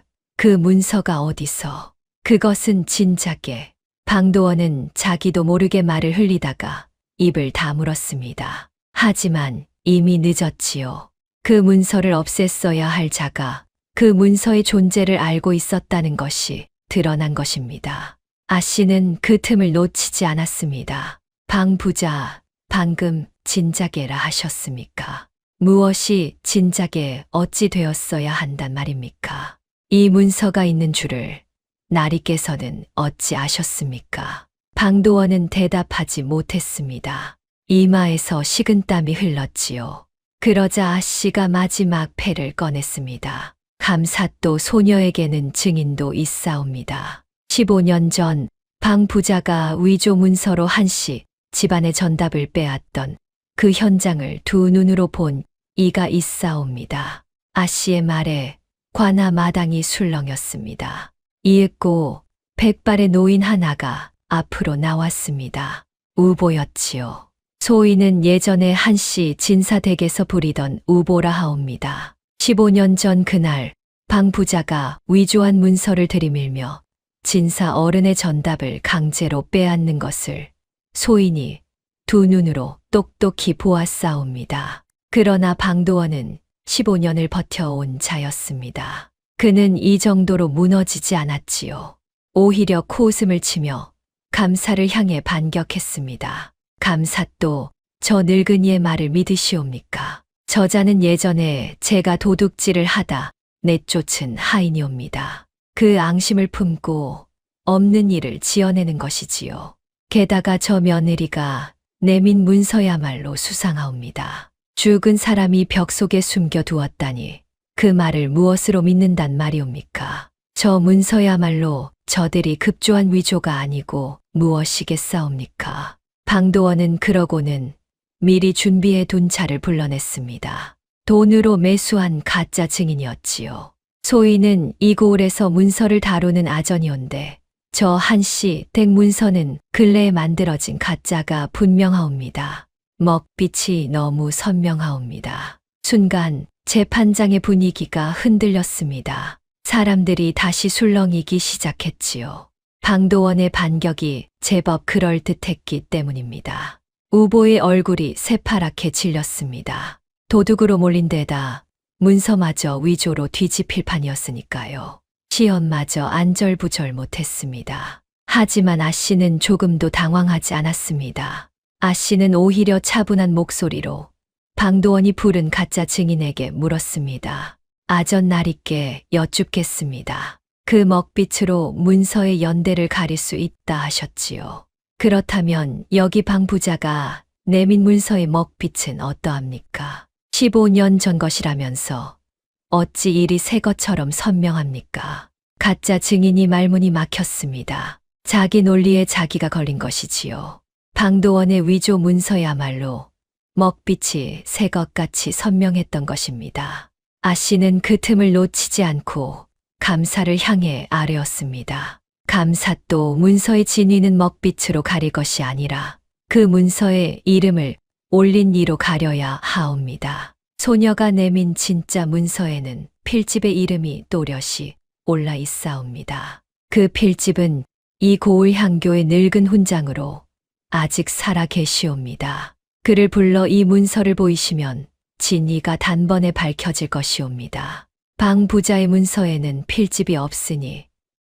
문서가 어디서? 그것은 진작에. 방도원은 자기도 모르게 말을 흘리다가 입을 다물었습니다. 하지만 이미 늦었지요. 그 문서를 없앴어야 할 자가 그 문서의 존재를 알고 있었다는 것이 드러난 것입니다. 아씨는 그 틈을 놓치지 않았습니다. 방 부자, 방금 진작에라 하셨습니까? 무엇이 진작에 어찌 되었어야 한단 말입니까? 이 문서가 있는 줄을 나리께서는 어찌 아셨습니까? 방도원은 대답하지 못했습니다. 이마에서 식은땀이 흘렀지요. 그러자 아씨가 마지막 패를 꺼냈습니다. 감사또 소녀에게는 증인도 있사옵니다. 15년 전 방 부자가 위조 문서로 한씨 집안의 전답을 빼앗던 그 현장을 두 눈으로 본 이가 있사옵니다. 아씨의 말에 관아 마당이 술렁였습니다. 이윽고 백발의 노인 하나가 앞으로 나왔습니다. 우보였지요. 소인은 예전에 한씨 진사댁에서 부리던 우보라 하옵니다. 15년 전 그날 방 부자가 위조한 문서를 들이밀며 진사 어른의 전답을 강제로 빼앗는 것을 소인이 두 눈으로 똑똑히 보았사옵니다. 그러나 방도원은 15년을 버텨온 자였습니다. 그는 이 정도로 무너지지 않았지요. 오히려 코웃음을 치며 감사를 향해 반격했습니다. 감사또 저 늙은이의 말을 믿으시옵니까? 저자는 예전에 제가 도둑질을 하다 내쫓은 하인이옵니다. 그 앙심을 품고 없는 일을 지어내는 것이지요. 게다가 저 며느리가 내민 문서야말로 수상하옵니다. 죽은 사람이 벽 속에 숨겨두었다니 그 말을 무엇으로 믿는단 말이옵니까? 저 문서야말로 저들이 급조한 위조가 아니고 무엇이겠사옵니까? 방도원은 그러고는 미리 준비해 둔 차를 불러냈습니다. 돈으로 매수한 가짜 증인이었지요. 소인은 이 고을에서 문서를 다루는 아전이온데 저 한씨 댁 문서는 근래에 만들어진 가짜가 분명하옵니다. 먹빛이 너무 선명하옵니다. 순간 재판장의 분위기가 흔들렸습니다. 사람들이 다시 술렁이기 시작했지요. 방도원의 반격이 제법 그럴듯했기 때문입니다. 우보의 얼굴이 새파랗게 질렸습니다. 도둑으로 몰린 데다 문서마저 위조로 뒤집힐 판이었으니까요. 시험마저 안절부절 못했습니다. 하지만 아씨는 조금도 당황하지 않았습니다. 아씨는 오히려 차분한 목소리로 방도원이 부른 가짜 증인에게 물었습니다. 아전 나리께 여쭙겠습니다. 그 먹빛으로 문서의 연대를 가릴 수 있다 하셨지요. 그렇다면 여기 방 부자가 내민 문서의 먹빛은 어떠합니까? 15년 전 것이라면서 어찌 일이 새 것처럼 선명합니까? 가짜 증인이 말문이 막혔습니다. 자기 논리에 자기가 걸린 것이지요. 방도원의 위조 문서야말로 먹빛이 새 것같이 선명했던 것입니다. 아씨는 그 틈을 놓치지 않고 감사를 향해 아뢰었습니다. 감사또 문서의 진위는 먹빛으로 가릴 것이 아니라 그 문서의 이름을 올린 이로 가려야 하옵니다. 소녀가 내민 진짜 문서에는 필집의 이름이 또렷이 올라 있사옵니다. 그 필집은 이 고을 향교의 늙은 훈장으로 아직 살아 계시옵니다. 그를 불러 이 문서를 보이시면 진위가 단번에 밝혀질 것이옵니다. 방 부자의 문서에는 필집이 없으니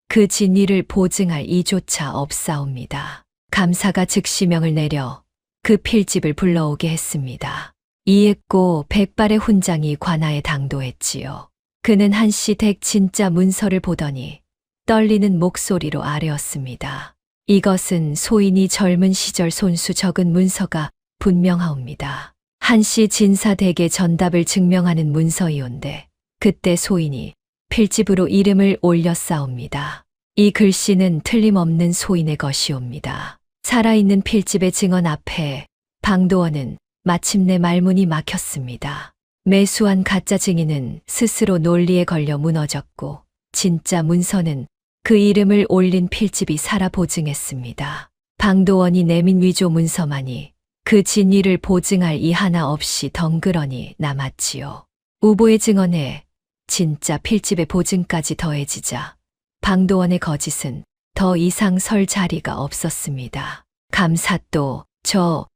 그 진위를 보증할 이조차 없사옵니다. 감사가 즉시 명을 내려 그 필집을 불러오게 했습니다. 이윽고 백발의 훈장이 관아에 당도했지요. 그는 한씨 댁 진짜 문서를 보더니 떨리는 목소리로 아뢰었습니다. 이것은 소인이 젊은 시절 손수 적은 문서가 분명하옵니다. 한씨 진사댁의 전답을 증명하는 문서이온데 그때 소인이 필집으로 이름을 올렸사옵니다. 이 글씨는 틀림없는 소인의 것이옵니다. 살아있는 필집의 증언 앞에 방도원은 마침내 말문이 막혔습니다. 매수한 가짜 증인은 스스로 논리에 걸려 무너졌고 진짜 문서는 그 이름을 올린 필집이 살아 보증했습니다. 방도원이 내민 위조 문서만이 그 진위를 보증할 이 하나 없이 덩그러니 남았지요. 우보의 증언에 진짜 필집의 보증까지 더해지자 방도원의 거짓은 더 이상 설 자리가 없었습니다. 감사도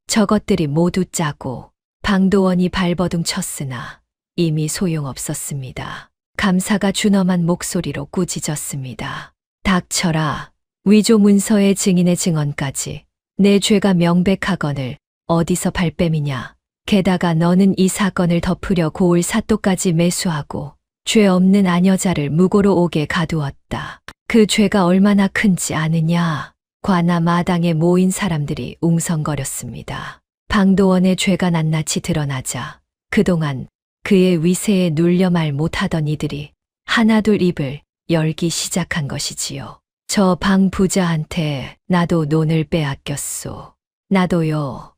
저것들이 모두 짜고 방도원이 발버둥 쳤으나 이미 소용없었습니다. 감사가 준엄한 목소리로 꾸짖었습니다. 닥쳐라. 위조 문서의 증인의 증언까지 내 죄가 명백하거늘 어디서 발뺌이냐. 게다가 너는 이 사건을 덮으려 고을 사또까지 매수하고 죄 없는 아녀자를 무고로 옥에 가두었다. 그 죄가 얼마나 큰지 아느냐. 관아 마당에 모인 사람들이 웅성거렸습니다. 방도원의 죄가 낱낱이 드러나자 그동안 그의 위세에 눌려 말 못하던 이들이 하나둘 입을 열기 시작한 것이지요. 저 방 부자한테 나도 논을 빼앗겼소. 나도요.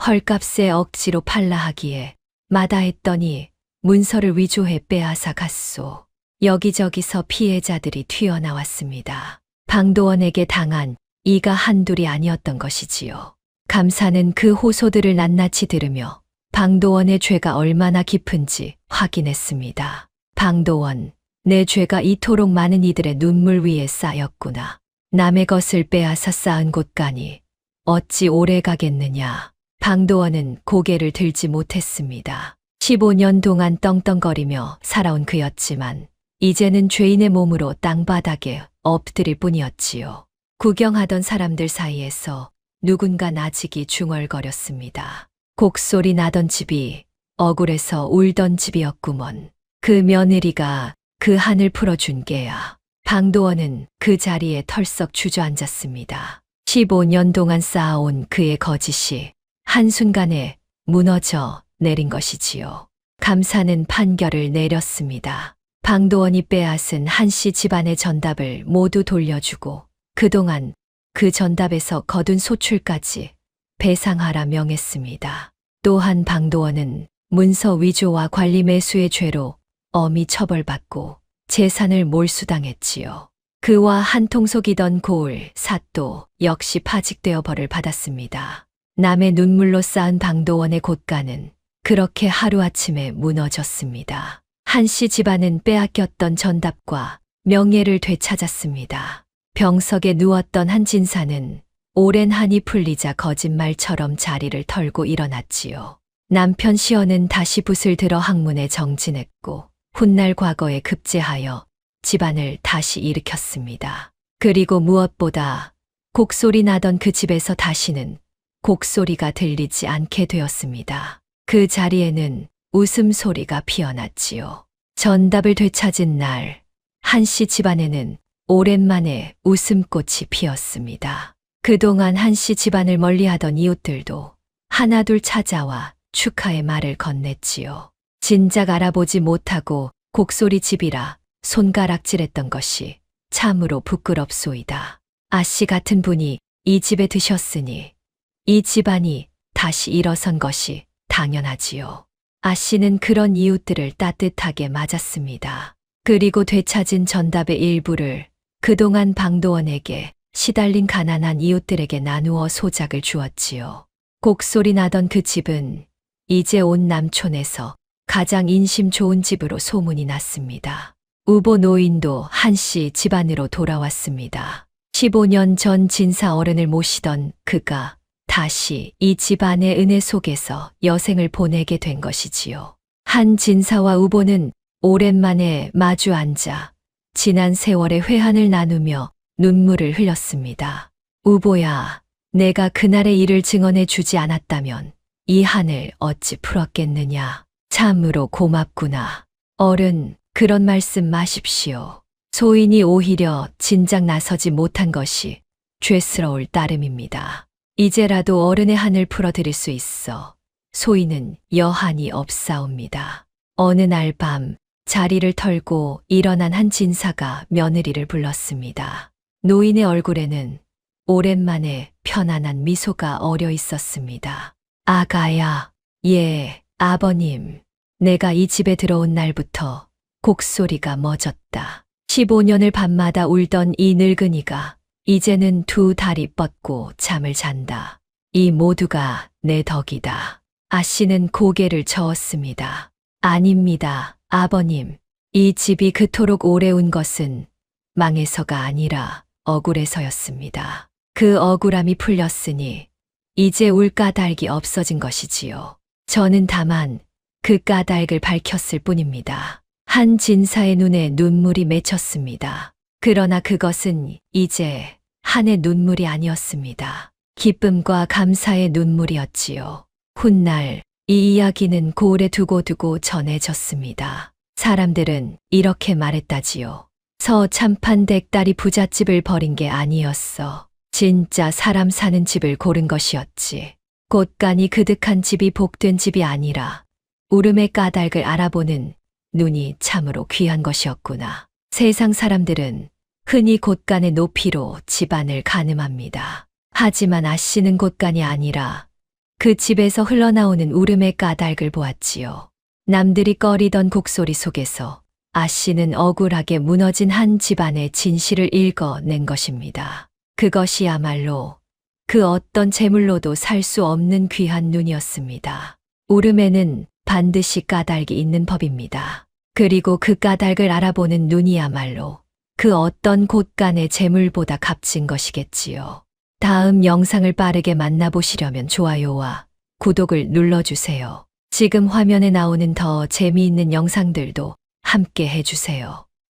헐값에 억지로 팔라 하기에 마다했더니 문서를 위조해 빼앗아 갔소. 여기저기서 피해자들이 튀어나왔습니다. 방도원에게 당한 이가 한둘이 아니었던 것이지요. 감사는 그 호소들을 낱낱이 들으며 방도원의 죄가 얼마나 깊은지 확인했습니다. 방도원, 내 죄가 이토록 많은 이들의 눈물 위에 쌓였구나. 남의 것을 빼앗아 쌓은 곳간이 어찌 오래 가겠느냐. 방도원은 고개를 들지 못했습니다. 15년 동안 떵떵거리며 살아온 그였지만 이제는 죄인의 몸으로 땅바닥에 엎드릴 뿐이었지요. 구경하던 사람들 사이에서 누군가 나직이 중얼거렸습니다. 곡소리 나던 집이 억울해서 울던 집이었구먼. 그 며느리가 그 한을 풀어준 게야. 방도원은 그 자리에 털썩 주저앉았습니다. 15년 동안 쌓아온 그의 거짓이 한순간에 무너져 내린 것이지요. 감사는 판결을 내렸습니다. 방도원이 빼앗은 한씨 집안의 전답을 모두 돌려주고 그동안 그 전답에서 거둔 소출까지 배상하라 명했습니다. 또한 방도원은 문서 위조와 관리 매수의 죄로 엄히 처벌받고 재산을 몰수당했지요. 그와 한통속이던 고을, 사또 역시 파직되어 벌을 받았습니다. 남의 눈물로 쌓은 방도원의 곳간은 그렇게 하루아침에 무너졌습니다. 한씨 집안은 빼앗겼던 전답과 명예를 되찾았습니다. 병석에 누웠던 한 진사는 오랜 한이 풀리자 거짓말처럼 자리를 털고 일어났지요. 남편 시어는 다시 붓을 들어 학문에 정진했고 훗날 과거에 급제하여 집안을 다시 일으켰습니다. 그리고 무엇보다 곡소리 나던 그 집에서 다시는 곡소리가 들리지 않게 되었습니다. 그 자리에는 웃음소리가 피어났지요. 전답을 되찾은 날, 한씨 집안에는 오랜만에 웃음꽃이 피었습니다. 그동안 한씨 집안을 멀리하던 이웃들도 하나둘 찾아와 축하의 말을 건넸지요. 진작 알아보지 못하고 곡소리 집이라 손가락질했던 것이 참으로 부끄럽소이다. 아씨 같은 분이 이 집에 드셨으니 이 집안이 다시 일어선 것이 당연하지요. 아씨는 그런 이웃들을 따뜻하게 맞았습니다. 그리고 되찾은 전답의 일부를 그동안 방도원에게 시달린 가난한 이웃들에게 나누어 소작을 주었지요. 곡소리 나던 그 집은 이제 온 남촌에서 가장 인심 좋은 집으로 소문이 났습니다. 우보 노인도 한씨 집안으로 돌아왔습니다. 15년 전 진사 어른을 모시던 그가 다시 이 집안의 은혜 속에서 여생을 보내게 된 것이지요. 한 진사와 우보는 오랜만에 마주 앉아 지난 세월의 회한을 나누며 눈물을 흘렸습니다. 우보야, 내가 그날의 일을 증언해 주지 않았다면 이 한을 어찌 풀었겠느냐. 참으로 고맙구나. 어른, 그런 말씀 마십시오. 소인이 오히려 진작 나서지 못한 것이 죄스러울 따름입니다. 이제라도 어른의 한을 풀어드릴 수 있어 소인은 여한이 없사옵니다. 어느 날 밤 자리를 털고 일어난 한 진사가 며느리를 불렀습니다. 노인의 얼굴에는 오랜만에 편안한 미소가 어려 있었습니다. 아가야, 예, 아버님. 내가 이 집에 들어온 날부터 곡소리가 멎었다. 15년을 밤마다 울던 이 늙은이가 이제는 두 다리 뻗고 잠을 잔다. 이 모두가 내 덕이다. 아씨는 고개를 저었습니다. 아닙니다, 아버님. 이 집이 그토록 오래 운 것은 망해서가 아니라 억울해서였습니다. 그 억울함이 풀렸으니 이제 울 까닭이 없어진 것이지요. 저는 다만 그 까닭을 밝혔을 뿐입니다. 한 진사의 눈에 눈물이 맺혔습니다. 그러나 그것은 이제 한의 눈물이 아니었습니다. 기쁨과 감사의 눈물이었지요. 훗날 이 이야기는 고을에 두고두고 전해졌습니다. 사람들은 이렇게 말했다지요. 서참판댁 딸이 부잣집을 버린 게 아니었어. 진짜 사람 사는 집을 고른 것이었지. 곳간이 그득한 집이 복된 집이 아니라 울음의 까닭을 알아보는 눈이 참으로 귀한 것이었구나. 세상 사람들은 흔히 곳간의 높이로 집안을 가늠합니다. 하지만 아씨는 곳간이 아니라 그 집에서 흘러나오는 울음의 까닭을 보았지요. 남들이 꺼리던 곡소리 속에서 아씨는 억울하게 무너진 한 집안의 진실을 읽어낸 것입니다. 그것이야말로 그 어떤 재물로도 살 수 없는 귀한 눈이었습니다. 울음에는 반드시 까닭이 있는 법입니다. 그리고 그 까닭을 알아보는 눈이야말로 그 어떤 곳간의 재물보다 값진 것이겠지요. 다음 영상을 빠르게 만나보시려면 좋아요와 구독을 눌러주세요. 지금 화면에 나오는 더 재미있는 영상들도 함께 해주세요.